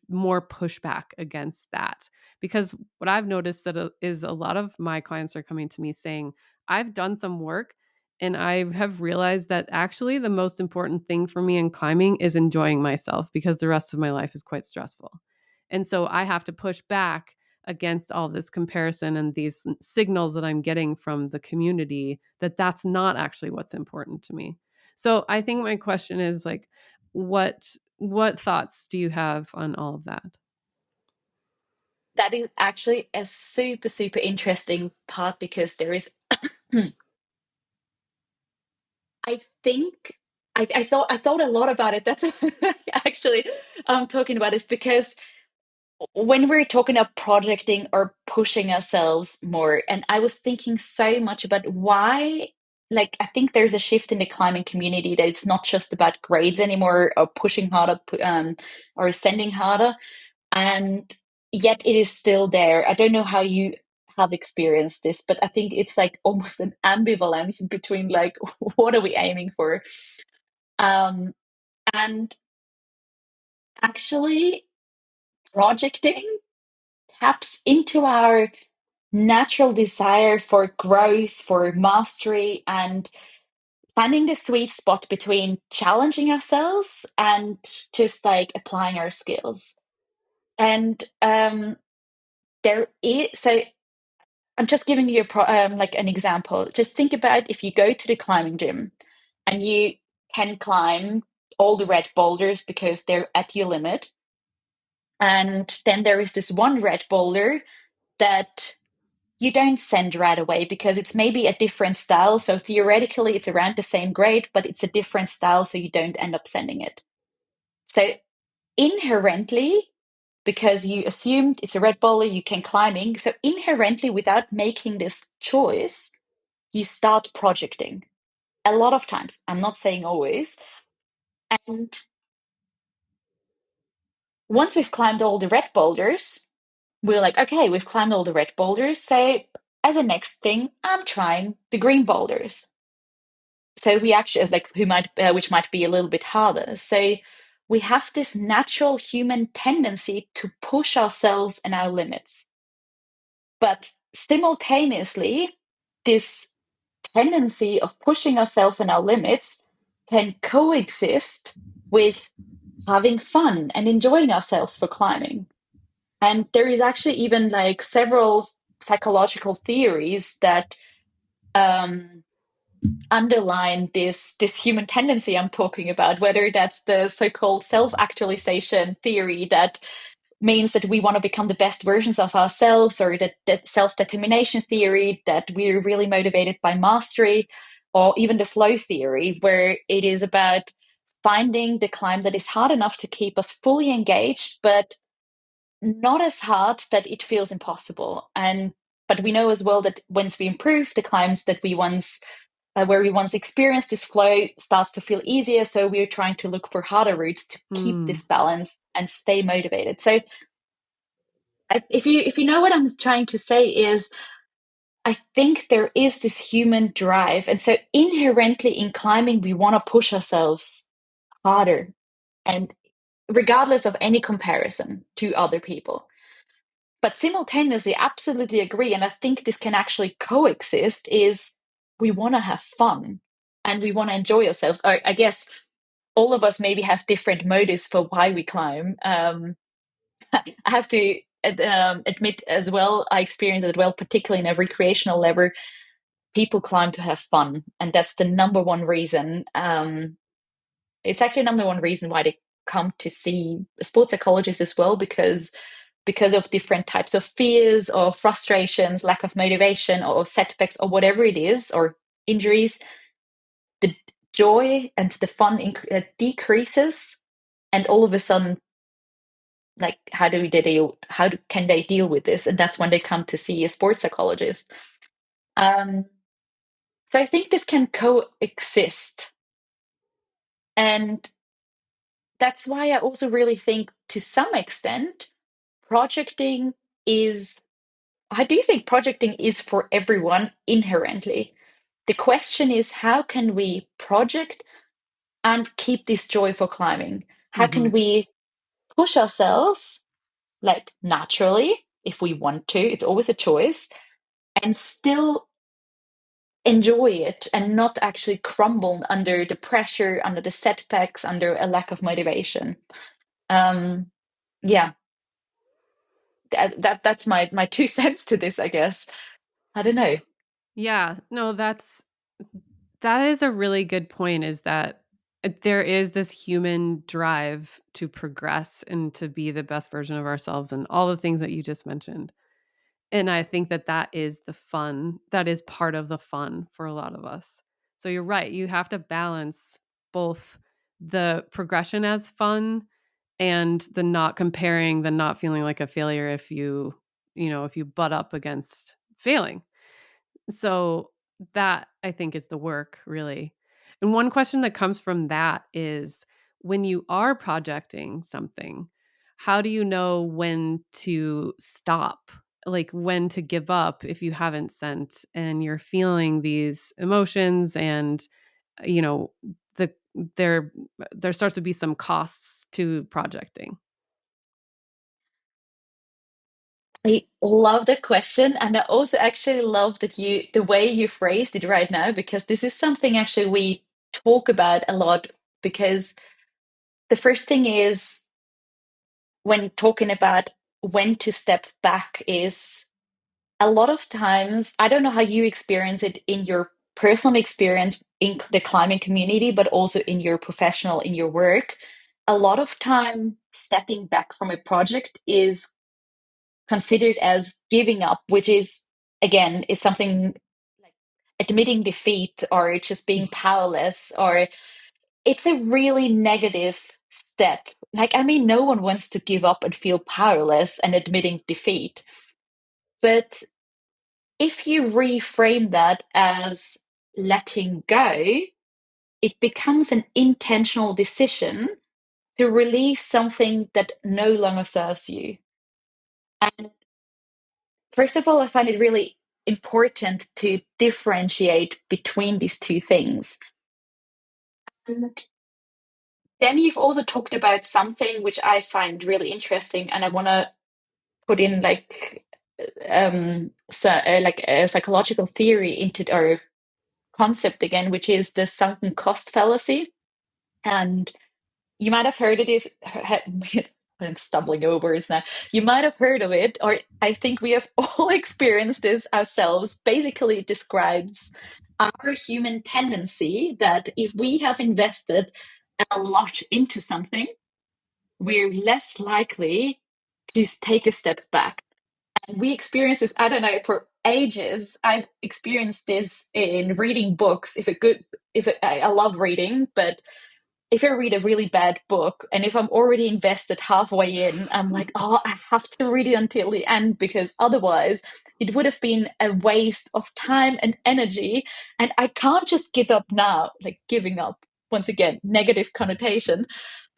more pushback against that. Because what I've noticed is a lot of my clients are coming to me saying, I've done some work and I have realized that actually the most important thing for me in climbing is enjoying myself because the rest of my life is quite stressful. And so I have to push back against all this comparison and these signals that I'm getting from the community that that's not actually what's important to me. So I think my question is like what thoughts do you have on all of that? That is actually a super, super interesting part, because there is, I think, I thought a lot about it. That's actually I'm talking about this, because when we're talking about projecting or pushing ourselves more, and I was thinking so much about why, like, I think there's a shift in the climbing community that it's not just about grades anymore, or pushing harder, or ascending harder, and yet it is still there. I don't know how you have experienced this, but I think it's like almost an ambivalence between like, what are we aiming for? Um, and actually, projecting taps into our natural desire for growth, for mastery, and finding the sweet spot between challenging ourselves and just like applying our skills. And there is, so I'm just giving you like an example. Just think about if you go to the climbing gym and you can climb all the red boulders because they're at your limit. And then there is this one red boulder that you don't send right away because it's maybe a different style. So theoretically, it's around the same grade, but it's a different style. So you don't end up sending it. So inherently, because you assumed it's a red boulder, you can climbing. So inherently, without making this choice, you start projecting a lot of times. I'm not saying always. And once we've climbed all the red boulders, we're like, okay, we've climbed all the red boulders. So as a next thing, I'm trying the green boulders. So we actually like which might be a little bit harder. So we have this natural human tendency to push ourselves and our limits. But simultaneously, this tendency of pushing ourselves and our limits can coexist with having fun and enjoying ourselves for climbing. And there is actually even like several psychological theories that um, underline this human tendency I'm talking about, whether that's the so-called self-actualization theory that means that we want to become the best versions of ourselves, or that self-determination theory that we're really motivated by mastery, or even the flow theory where it is about finding the climb that is hard enough to keep us fully engaged but not as hard that it feels impossible. And but we know as well that once we improve, the climbs that we once where we once experienced this flow starts to feel easier. So we're trying to look for harder routes to keep Hmm. this balance and stay motivated. So if you know what I'm trying to say is, I think there is this human drive, and so inherently in climbing we want to push ourselves harder, and regardless of any comparison to other people. But simultaneously, absolutely agree, and I think this can actually coexist, is we want to have fun and we want to enjoy ourselves. I guess all of us maybe have different motives for why we climb. I have to admit as well, I experience it well, particularly in a recreational level. People climb to have fun, and that's the number one reason. It's actually number one reason why they come to see a sports psychologist as well, because of different types of fears or frustrations, lack of motivation, or setbacks, or whatever it is, or injuries. The joy and the fun decreases, and all of a sudden, like, can they deal with this? And that's when they come to see a sports psychologist. um so I think this can coexist, and that's why I also really think, to some extent, projecting is I do think projecting is for everyone inherently. The question is, how can we project and keep this joy for climbing? How Hmm. can we push ourselves, like, naturally, if we want to? It's always a choice, and still enjoy it and not actually crumble under the pressure, under the setbacks, under a lack of motivation. Um, yeah, that's my 2 cents to this, I guess. I don't know. Yeah, no, that is a really good point, is that there is this human drive to progress and to be the best version of ourselves and all the things that you just mentioned. And I think that that is the fun. That is part of the fun for a lot of us. So you're right. You have to balance both the progression as fun and the not comparing, the not feeling like a failure if if you butt up against failing. So that, I think, is the work, really. And one question that comes from that is, when you are projecting something, how do you know when to stop? Like, when to give up if you haven't sent and you're feeling these emotions, and you know the there starts to be some costs to projecting. I love that question. And I also actually love that the way you phrased it right now, because this is something actually we talk about a lot. Because the first thing is, when talking about when to step back, is a lot of times, I don't know how you experience it in your personal experience in the climbing community, but also in your professional, in your work. A lot of time stepping back from a project is considered as giving up, which is, again, is something like admitting defeat or just being powerless, or it's a really negative step. Like, I mean, no one wants to give up and feel powerless and admitting defeat. But if you reframe that as letting go, it becomes an intentional decision to release something that no longer serves you. And first of all, I find it really important to differentiate between these two things. And then you've also talked about something which I find really interesting, and I want to put in like a psychological theory into our concept again, which is the sunken cost fallacy. And you might have heard it if I'm stumbling over words now. You might have heard of it, or I think we have all experienced this ourselves. Basically, it describes our human tendency that if we have invested a lot into something, we're less likely to take a step back. And we experience this, I don't know, for ages. I've experienced this in reading books. I love reading, but if I read a really bad book and if I'm already invested halfway in, I'm like, oh, I have to read it until the end because otherwise it would have been a waste of time and energy. And I can't just give up now, like giving up. Once again, negative connotation.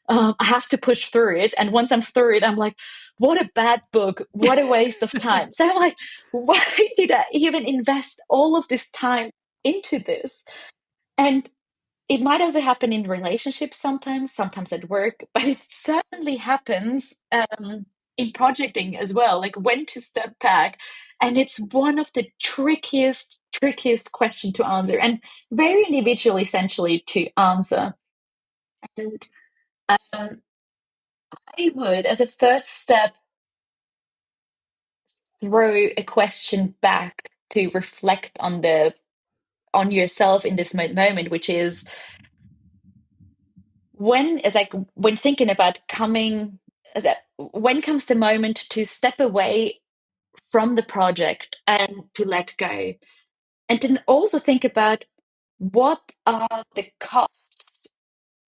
I have to push through it. And once I'm through it, I'm like, what a bad book. What a waste of time. So I'm like, why did I even invest all of this time into this? And it might also happen in relationships sometimes, sometimes at work, but it certainly happens in projecting as well, like when to step back. And it's one of the trickiest question to answer and very individual essentially to answer. And um, I would, as a first step, throw a question back to reflect on yourself in this moment, which is when is like when thinking about coming when comes the moment to step away from the project and to let go, and then also think about what are the costs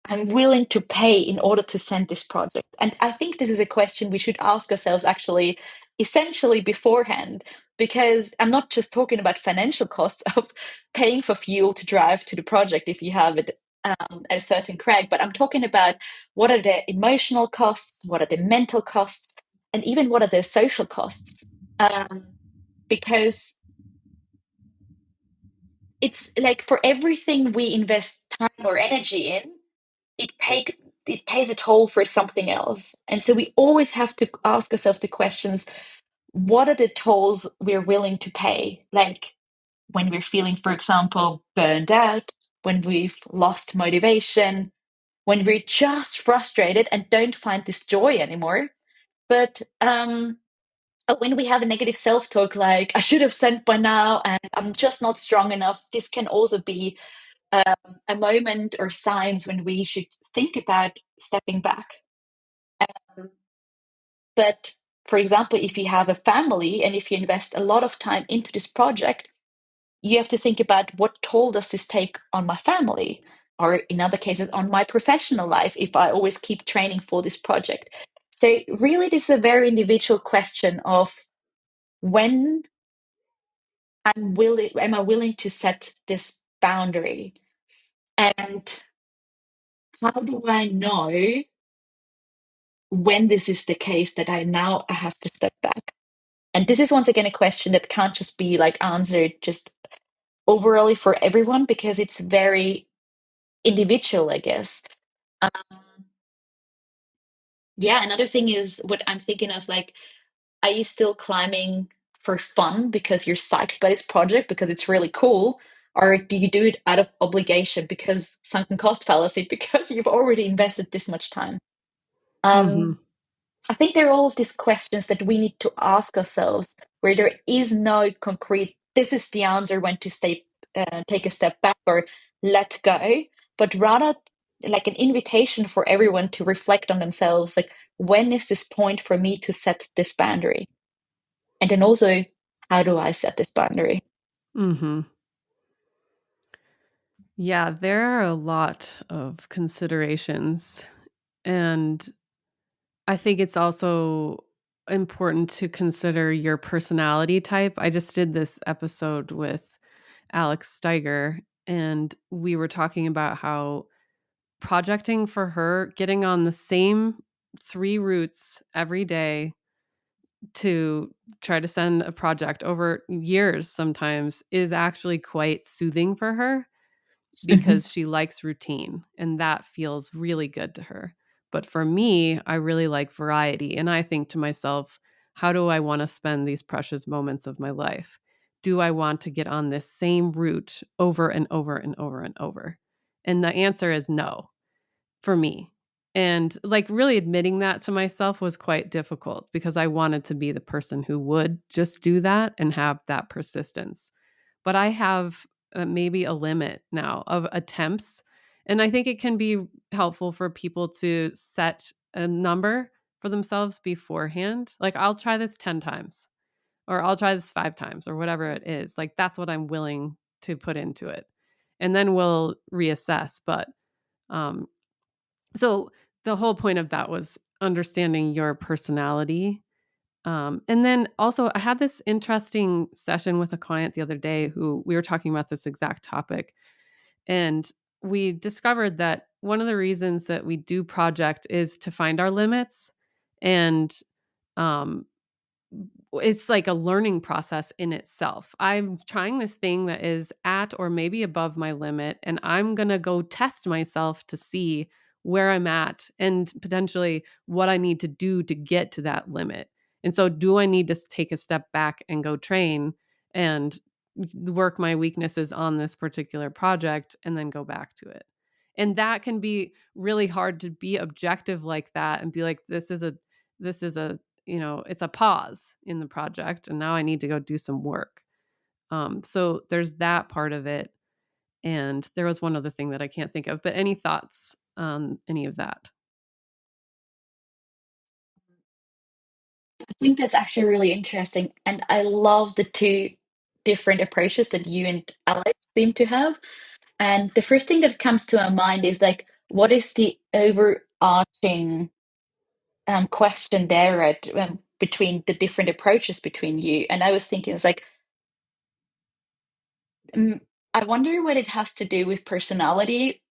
I'm willing to pay in order to send this project. And I think this is a question we should ask ourselves actually essentially beforehand, because I'm not just talking about financial costs of paying for fuel to drive to the project if you have it at a certain crag, but I'm talking about what are the emotional costs, what are the mental costs, and even what are the social costs. Because it's like for everything we invest time or energy in, it take it pays a toll for something else. And so we always have to ask ourselves the questions, what are the tolls we're willing to pay? Like when we're feeling, for example, burned out, when we've lost motivation, when we're just frustrated and don't find this joy anymore. But when we have a negative self-talk like I should have sent by now and I'm just not strong enough, this can also be a moment or signs when we should think about stepping back. Um, but for example, if you have a family and if you invest a lot of time into this project, you have to think about what toll does this take on my family, or in other cases, on my professional life if I always keep training for this project. So really, this is a very individual question of when am I willing to set this boundary? And how do I know when this is the case that I have to step back? And this is once again a question that can't just be like answered just overally for everyone because it's very individual, I guess. Um, yeah, another thing is what I'm thinking of like, are you still climbing for fun because you're psyched by this project because it's really cool? Or do you do it out of obligation because sunken cost fallacy, because you've already invested this much time? Hmm. Um, I think there are all of these questions that we need to ask ourselves where there is no concrete, this is the answer when to take a step back or let go, but rather like an invitation for everyone to reflect on themselves. Like, when is this point for me to set this boundary? And then also, how do I set this boundary? Hmm. Yeah, there are a lot of considerations. And I think it's also important to consider your personality type. I just did this episode with Alex Steiger, and we were talking about how projecting for her, getting on the same 3 routes every day to try to send a project over years sometimes is actually quite soothing for her Mhm. because she likes routine and that feels really good to her. But for me, I really like variety. And I think to myself, how do I want to spend these precious moments of my life? Do I want to get on this same route over and over and over and over? And the answer is no for me. And like really admitting that to myself was quite difficult because I wanted to be the person who would just do that and have that persistence. But I have maybe a limit now of attempts. And I think it can be helpful for people to set a number for themselves beforehand. Like, I'll try this 10 times, or I'll try this 5 times, or whatever it is. Like, that's what I'm willing to put into it. And then we'll reassess. But um, so the whole point of that was understanding your personality. And then also, I had this interesting session with a client the other day who we were talking about this exact topic. And we discovered that one of the reasons that we do project is to find our limits. And um, it's like a learning process in itself. I'm trying this thing that is at or maybe above my limit, and I'm going to go test myself to see where I'm at and potentially what I need to do to get to that limit. And so, do I need to take a step back and go train and work my weaknesses on this particular project and then go back to it? And that can be really hard to be objective like that and be like, this is a it's a pause in the project and now I need to go do some work. So there's that part of it. And there was one other thing that I can't think of, but any thoughts on any of that? I think that's actually really interesting. And I love the two different approaches that you and Alex seem to have. And the first thing that comes to my mind is like, what is the overarching question there, right, between the different approaches between you? And I was thinking, it's like, um, I wonder what it has to do with personality.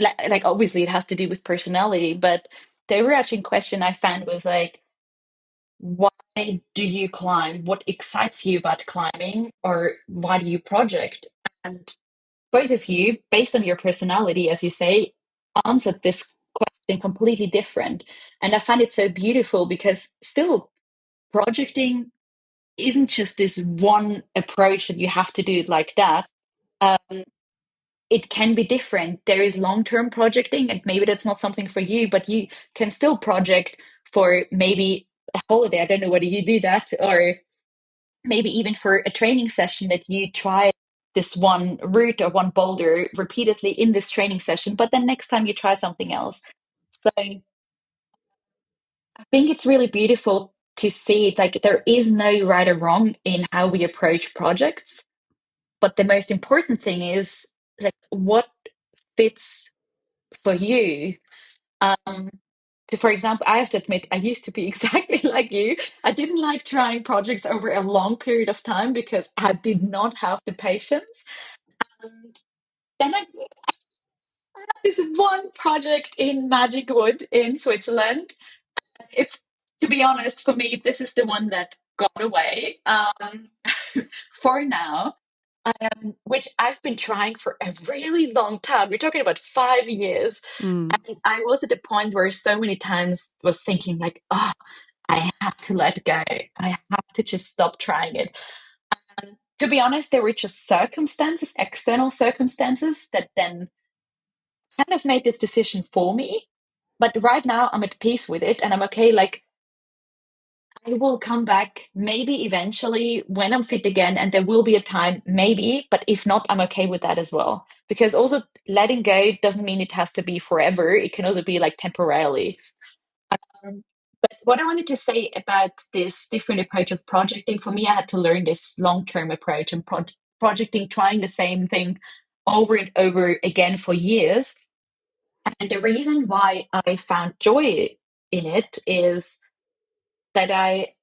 Like, obviously, it has to do with personality, but the overarching question I found was like, why do you climb? What excites you about climbing? Or why do you project? And both of you, based on your personality, as you say, answered this question completely different. And I find it so beautiful because still projecting isn't just this one approach that you have to do it like that. Um, it can be different. There is long-term projecting, and maybe that's not something for you, but you can still project for maybe a holiday. I don't know whether you do that, or maybe even for a training session that you try this one route or one boulder repeatedly in this training session, but then next time you try something else. So I think it's really beautiful to see like there is no right or wrong in how we approach projects, but the most important thing is like what fits for you. Um, so, for example, I have to admit, I used to be exactly like you. I didn't like trying projects over a long period of time because I did not have the patience. And then I had this one project in Magic Wood in Switzerland. It's, to be honest, for me, this is the one that got away for now. Which I've been trying for a really long time. We're talking about 5 years. Mm, And I was at a point where so many times was thinking like, oh, I have to let go. I have to just stop trying it. And to be honest, there were just circumstances, external circumstances that then kind of made this decision for me. But right now I'm at peace with it and I'm okay. Like, I will come back maybe eventually when I'm fit again, and there will be a time, maybe, but if not, I'm okay with that as well. Because also letting go doesn't mean it has to be forever. It can also be like temporarily. Um, but what I wanted to say about this different approach of projecting, for me, I had to learn this long-term approach and projecting, trying the same thing over and over again for years. And the reason why I found joy in it is that I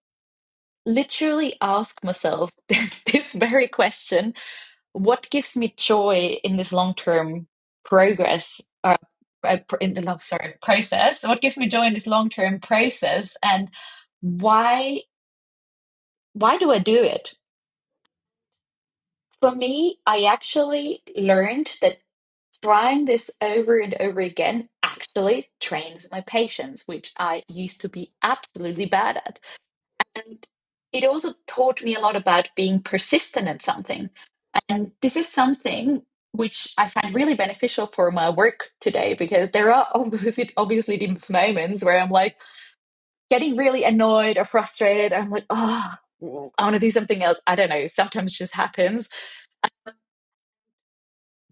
literally ask myself this very question: what gives me joy in this long-term progress, in the long, sorry, process? What gives me joy in this long-term process, and why why do I do it? For me, I actually learned that trying this over and over again actually trains my patience, which I used to be absolutely bad at. And it also taught me a lot about being persistent at something. And this is something which I find really beneficial for my work today, because there are obviously these moments where I'm like getting really annoyed or frustrated. I'm like, oh, I want to do something else. I don't know. Sometimes it just happens.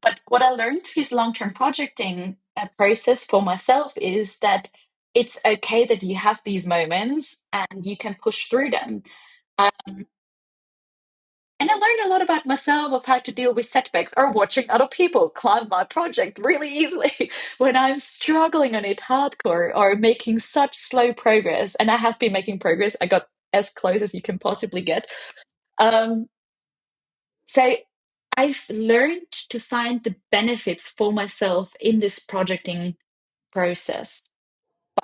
But what I learned through this long-term projecting process for myself is that it's okay that you have these moments and you can push through them. Um, and I learned a lot about myself, of how to deal with setbacks, or watching other people climb my project really easily when I'm struggling on it hardcore or making such slow progress. And I have been making progress. I got as close as you can possibly get. Um, so I've learned to find the benefits for myself in this projecting process.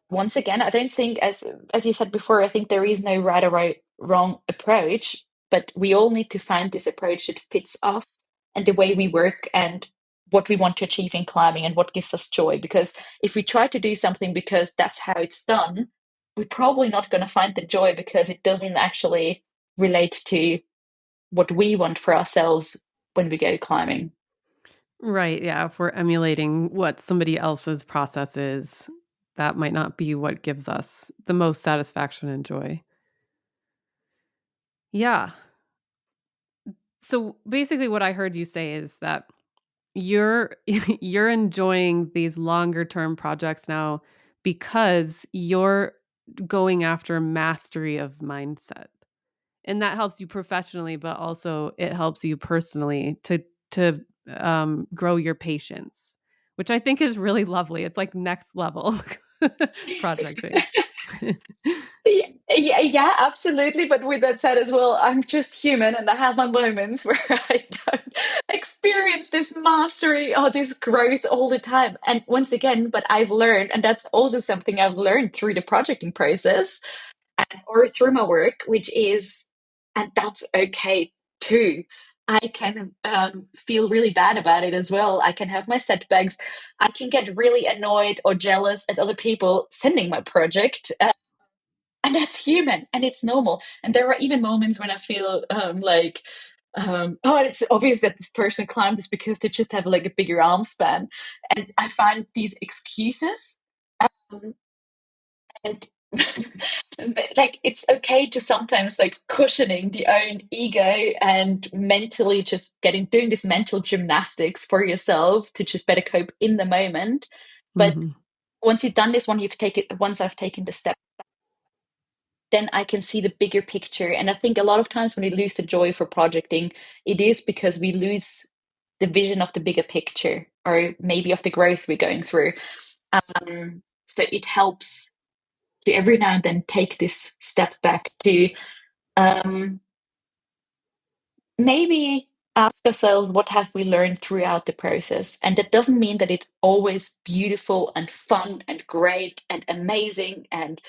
Once again, I don't think, as you said before, I think there is no right or wrong approach, but we all need to find this approach that fits us and the way we work and what we want to achieve in climbing and what gives us joy. Because if we try to do something because that's how it's done, we're probably not going to find the joy, because it doesn't actually relate to what we want for ourselves when we go climbing. Right. Yeah. If we're emulating what somebody else's process is, that might not be what gives us the most satisfaction and joy. Yeah. So basically, what I heard you say is that you're you're enjoying these longer term projects now because you're going after mastery of mindset. And that helps you professionally, but also it helps you personally to grow your patience, which I think is really lovely. It's like next level projecting. Yeah, absolutely. But with that said as well, I'm just human and I have my moments where I don't experience this mastery or this growth all the time. And once again, but I've learned, and that's also something I've learned through the projecting process and or through my work, which is, and that's okay too. I can feel really bad about it as well. I can have my setbacks. I can get really annoyed or jealous at other people sending my project, and that's human and it's normal. And there are even moments when I feel oh, it's obvious that this person climbed this because they just have like a bigger arm span. And I find these excuses. Um, and like, it's okay to sometimes like cushioning the own ego and mentally just doing this mental gymnastics for yourself to just better cope in the moment. But Mhm. once you've done this, once I've taken the step, then I can see the bigger picture. And I think a lot of times when we lose the joy for projecting, it is because we lose the vision of the bigger picture, or maybe of the growth we're going through. So it helps to every now and then take this step back to um, maybe ask ourselves, what have we learned throughout the process? And that doesn't mean that it's always beautiful and fun and great and amazing and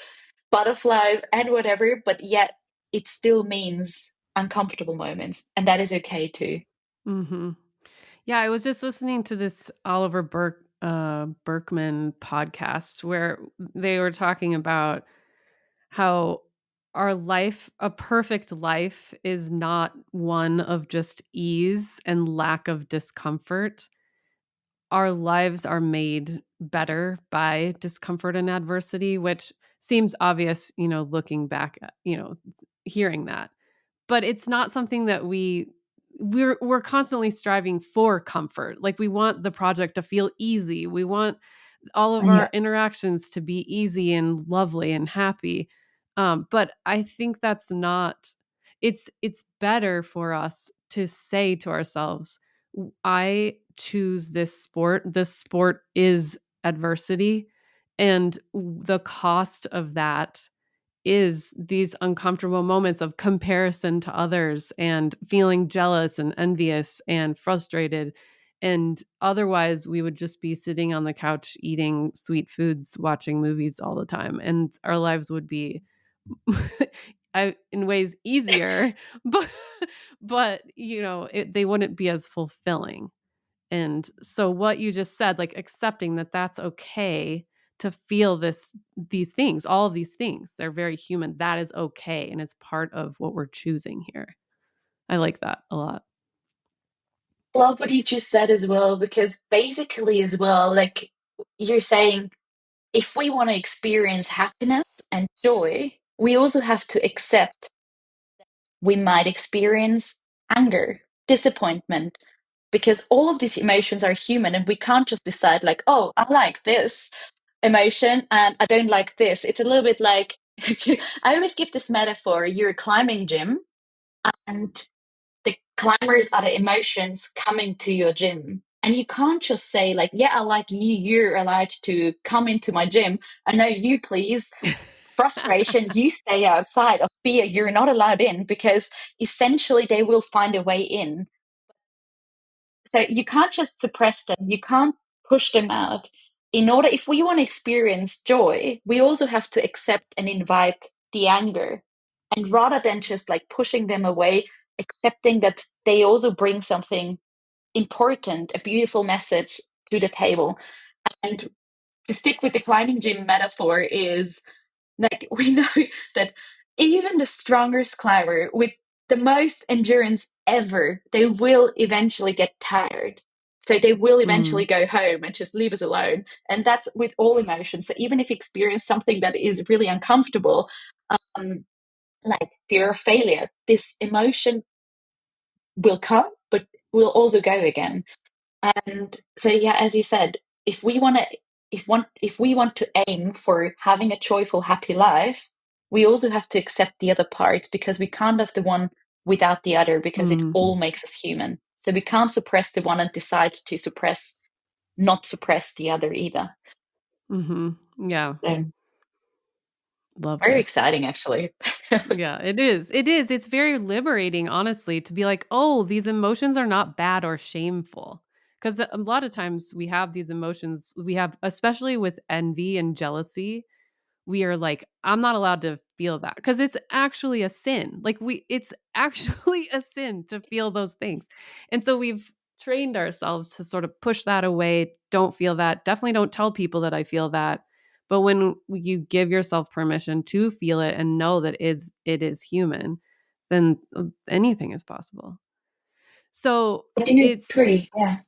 butterflies and whatever, but yet it still means uncomfortable moments, and that is okay too. Mhm. Yeah, I was just listening to this Oliver Berkman podcast where they were talking about how a perfect life is not one of just ease and lack of discomfort. our lives are made better by discomfort and adversity, which seems obvious, looking back at, hearing that. But it's not something that we're constantly striving for comfort. Like we want the project to feel easy. We want all of our Yeah. interactions to be easy and lovely and happy. But I think that's not it's better for us to say to ourselves, I choose this sport. This sport is adversity. And the cost of that is these uncomfortable moments of comparison to others and feeling jealous and envious and frustrated. And otherwise, we would just be sitting on the couch eating sweet foods, watching movies all the time. And our lives would be, in ways, easier, but, they wouldn't be as fulfilling. And so what you just said, like accepting that that's okay to feel these things, all of these things, they're very human. That is okay. And it's part of what we're choosing here. I like that a lot. Love what you just said as well, because basically, as well, like you're saying, if we want to experience happiness and joy, we also have to accept we might experience anger, disappointment, because all of these emotions are human and we can't just decide, like, oh, I like this emotion and I don't like this. It's a little bit like I always give this metaphor: you're a climbing gym and the climbers are the emotions coming to your gym. And you can't just say, like, yeah, I like you, you're allowed to come into my gym. I know you, please. Frustration, you stay outside. Of fear, you're not allowed in, because essentially they will find a way in. So you can't just suppress them, you can't push them out. In order, if we want to experience joy, we also have to accept and invite the anger. And rather than just like pushing them away, accepting that they also bring something important, a beautiful message to the table. And to stick with the climbing gym metaphor, is like we know that even the strongest climber with the most endurance ever, they will eventually get tired. So they will eventually Mm, go home and just leave us alone. And that's with all emotions. So even if you experience something that is really uncomfortable, um, like fear of failure, this emotion will come, but will also go again. And so, yeah, as you said, if we want to, if we want to aim for having a joyful, happy life, we also have to accept the other parts, because we can't have the one without the other, because it mm, all makes us human. So we can't suppress the one and decide to not suppress the other either. yeah. So Love very this. exciting, actually. Yeah, it is. It is. It's very liberating, honestly, to be like, oh, these emotions are not bad or shameful. Because a lot of times we have these emotions, especially with envy and jealousy, we are like, I'm not allowed to feel that because it's actually a sin. Like it's actually a sin to feel those things. And so we've trained ourselves to sort of push that away. Don't feel that. Definitely don't tell people that I feel that. But when you give yourself permission to feel it and know that it is human, then anything is possible. So I do it's agree. Yeah.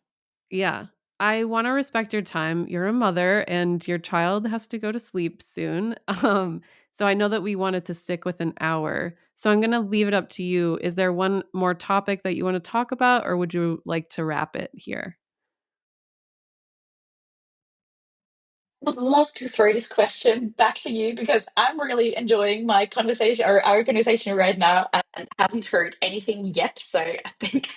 yeah. I want to respect your time. You're a mother and your child has to go to sleep soon. So I know that we wanted to stick with an hour. So I'm going to leave it up to you. Is there one more topic that you want to talk about, or would you like to wrap it here? Would love to throw this question back to you, because I'm really enjoying my conversation, or our conversation right now, and haven't heard anything yet. So I think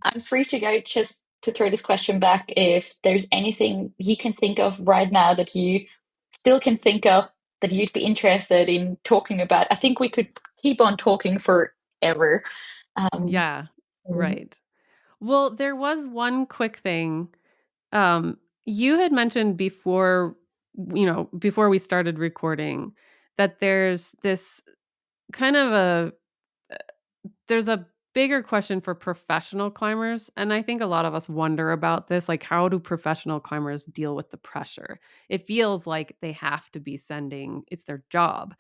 I'm free to go, just to throw this question back. If there's anything you can think of right now that you still can think of that you'd be interested in talking about, I think we could keep on talking forever. Um, Yeah, so right. Well, there was one quick thing. Um, you had mentioned before, before we started recording, that there's this kind of there's a bigger question for professional climbers, and I think a lot of us wonder about this, like how do professional climbers deal with the pressure? It feels like they have to be sending, it's their job.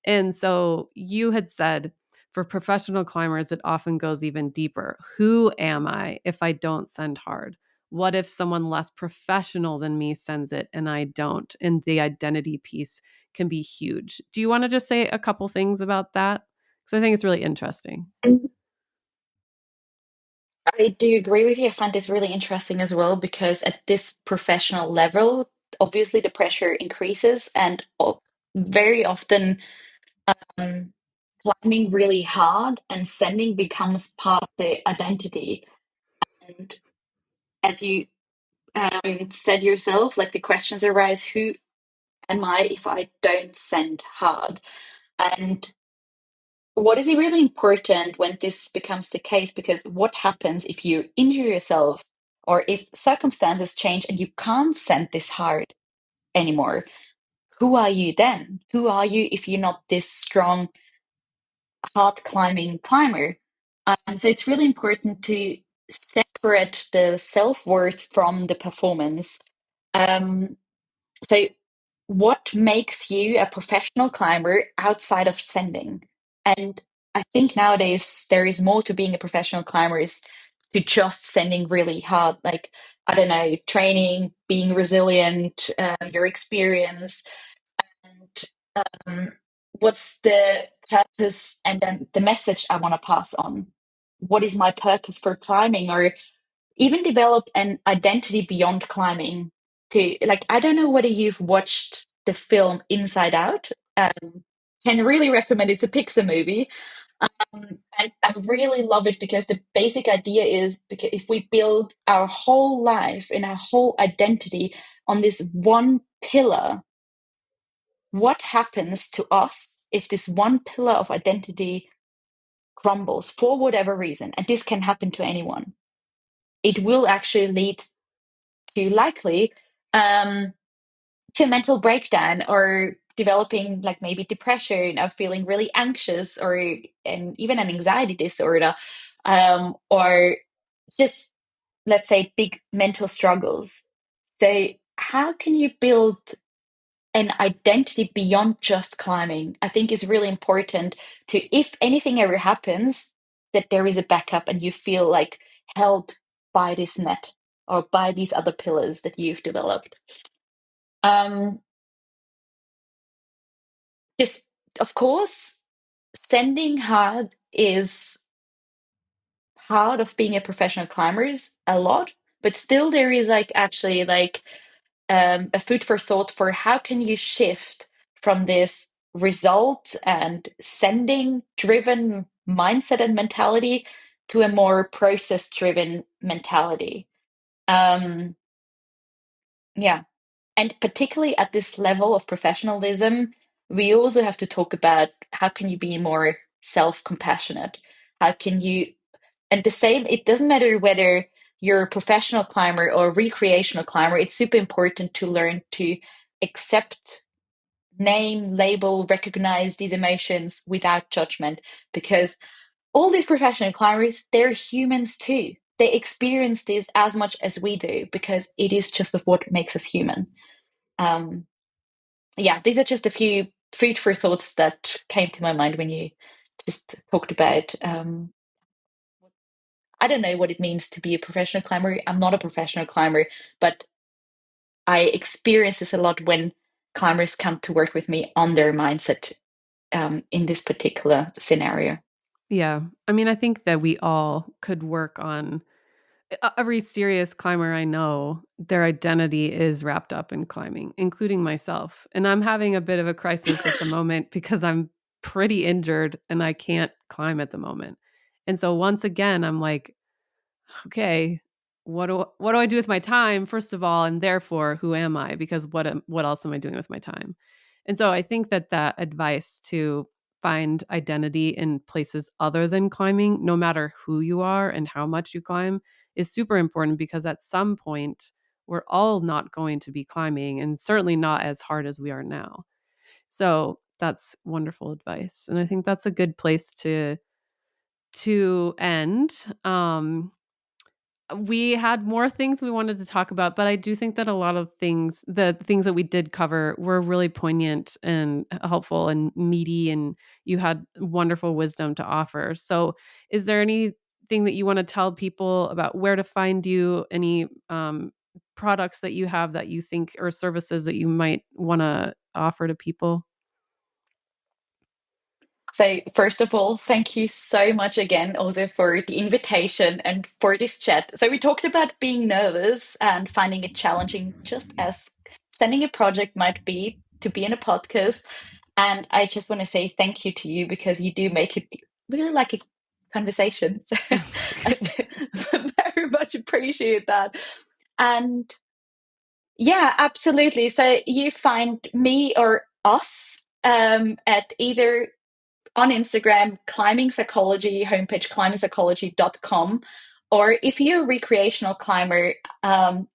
And so you had said for professional climbers it often goes even deeper. Who am I if I don't send hard? What if someone less professional than me sends it and I don't? And the identity piece can be huge. Do you want to just say a couple things about that? Because I think it's really interesting. Mhm. I do agree with you. I find this really interesting as well because at this professional level, obviously the pressure increases, and very often um, climbing really hard and sending becomes part of the identity. And as you said yourself, like the questions arise: who am I if I don't send hard? And what is really important when this becomes the case? Because what happens if you injure yourself or if circumstances change and you can't send this hard anymore? Who are you then? Who are you if you're not this strong, hard climbing climber? So it's really important to separate the self worth from the performance. Um, so, what makes you a professional climber outside of sending? And I think nowadays there is more to being a professional climber is to just sending really hard, like, I don't know, training, being resilient, your experience, and what's the purpose and then the message I want to pass on? What is my purpose for climbing? Or even develop an identity beyond climbing to like I don't know whether you've watched the film Inside Out. Can really recommend it's a Pixar movie. And I really love it because the basic idea is because if we build our whole life and our whole identity on this one pillar, what happens to us if this one pillar of identity crumbles for whatever reason? And this can happen to anyone. It will actually lead to likely um, to a mental breakdown or developing like maybe depression or feeling really anxious or and even an anxiety disorder or just let's say big mental struggles. So how can you build an identity beyond just climbing? I think is really important to if anything ever happens that there is a backup and you feel like held by this net or by these other pillars that you've developed. Um, this, of course, sending hard is part of being a professional climbers a lot, but still there is like actually like a food for thought for how can you shift from this result and sending driven mindset and mentality to a more process driven mentality. Um, yeah. And particularly at this level of professionalism, we also have to talk about how can you be more self-compassionate? How can you, and the same, it doesn't matter whether you're a professional climber or a recreational climber, it's super important to learn to accept, name, label, recognize these emotions without judgment because all these professional climbers, they're humans too. They experience this as much as we do because it is just of what makes us human. Um, yeah, these are just a few food for thoughts that came to my mind when you just talked about. I don't know what it means to be a professional climber. I'm not a professional climber, but I experience this a lot when climbers come to work with me on their mindset in this particular scenario. Yeah. I mean, I think that we all could work on every serious climber I know, their identity is wrapped up in climbing, including myself. And I'm having a bit of a crisis at the moment because I'm pretty injured and I can't climb at the moment. And so once again, I'm like, okay, what do I do with my time first of all, and therefore who am I? Because what else am I doing with my time? And so I think that that advice to find identity in places other than climbing, no matter who you are and how much you climb, is super important because at some point we're all not going to be climbing and certainly not as hard as we are now. So that's wonderful advice. And I think that's a good place to end. We had more things we wanted to talk about, but I do think that a lot of things, the things that we did cover, were really poignant and helpful and meaty, and you had wonderful wisdom to offer. So, is there any anything that you want to tell people about where to find you, any products that you have that you think, or services that you might want to offer to people? So, first of all, thank you so much again also for the invitation and for this chat. So, we talked about being nervous and finding it challenging, just as sending a project might be to be in a podcast. And I just want to say thank you to you because you do make it really like a conversation. So, I very much appreciate that. And yeah, absolutely. So, you find me or us at either on Instagram, Climbing Psychology, homepage climbingpsychology.com. Or if you're a recreational climber,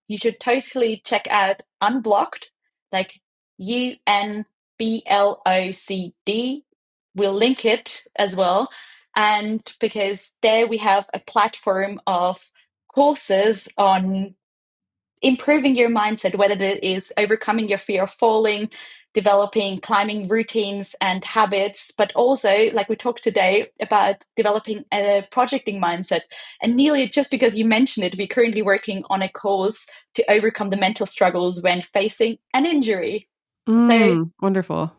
you should totally check out Unblocked, like UNBLOCD. We'll link it as well. And because there we have a platform of courses on improving your mindset, whether it is overcoming your fear of falling, developing climbing routines and habits, but also, like we talked today, about developing a projecting mindset. And Nelia, just because you mentioned it, we're currently working on a course to overcome the mental struggles when facing an injury. So Wonderful.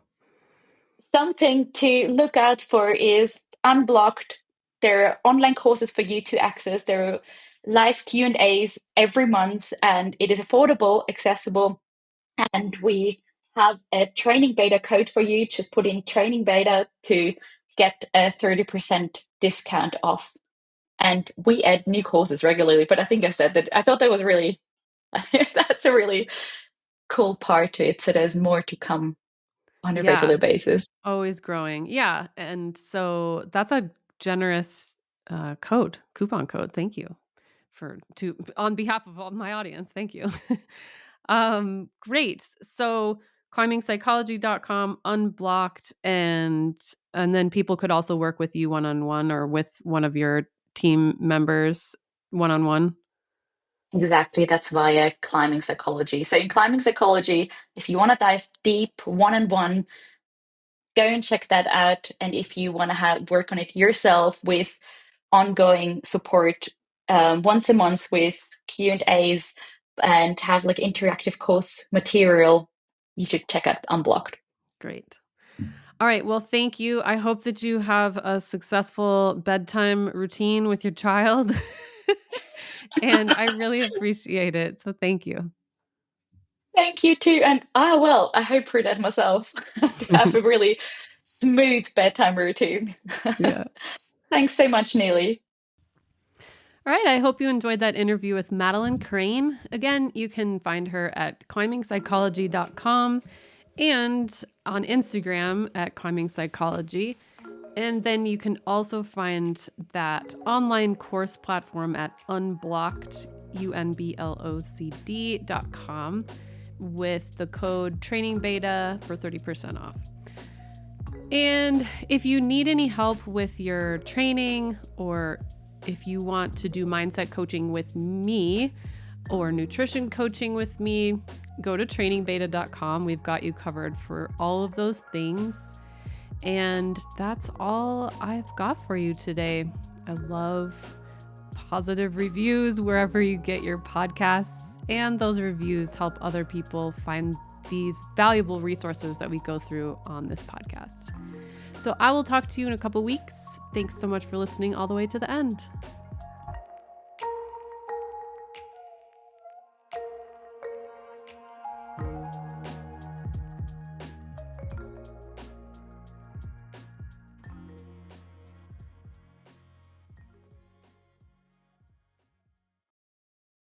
something to look out for is Unblocked. There are online courses for you to access. There are live Q&As every month, and it is affordable, accessible, and we have a training beta code for you. Just put in training beta to get a 30% discount off. And we add new courses regularly, but I think I said that I thought that was really, I think that's a really cool part to it. So there's more to come on a Yeah, regular basis. always growing. Yeah, and so that's a generous coupon code. Thank you for to on behalf of all my audience. Thank you. Great. So climbingpsychology.com, unblocked, and then people could also work with you one-on-one or with one of your team members one-on-one. Exactly, that's via climbing psychology. So in climbing psychology, if you want to dive deep one on one, go and check that out. And if you want to have work on it yourself with ongoing support, once a month with Q&As and have like interactive course material, you should check out Unblocked. Great. All right. Well, thank you. I hope that you have a successful bedtime routine with your child. And I really appreciate it. So thank you. Thank you too. And well, I hope for that myself to have a really smooth bedtime routine. Yeah. Thanks so much, Neely. All right. I hope you enjoyed that interview with Madeleine Crane. Again, you can find her at climbingpsychology.com and on Instagram at climbingpsychology. And then you can also find that online course platform at unblocked, unblocd.com with the code training beta for 30% off. And if you need any help with your training, or if you want to do mindset coaching with me or nutrition coaching with me, go to trainingbeta.com. We've got you covered for all of those things. And that's all I've got for you today. I love positive reviews wherever you get your podcasts, and those reviews help other people find these valuable resources that we go through on this podcast. So I will talk to you in a couple weeks. Thanks so much for listening all the way to the end.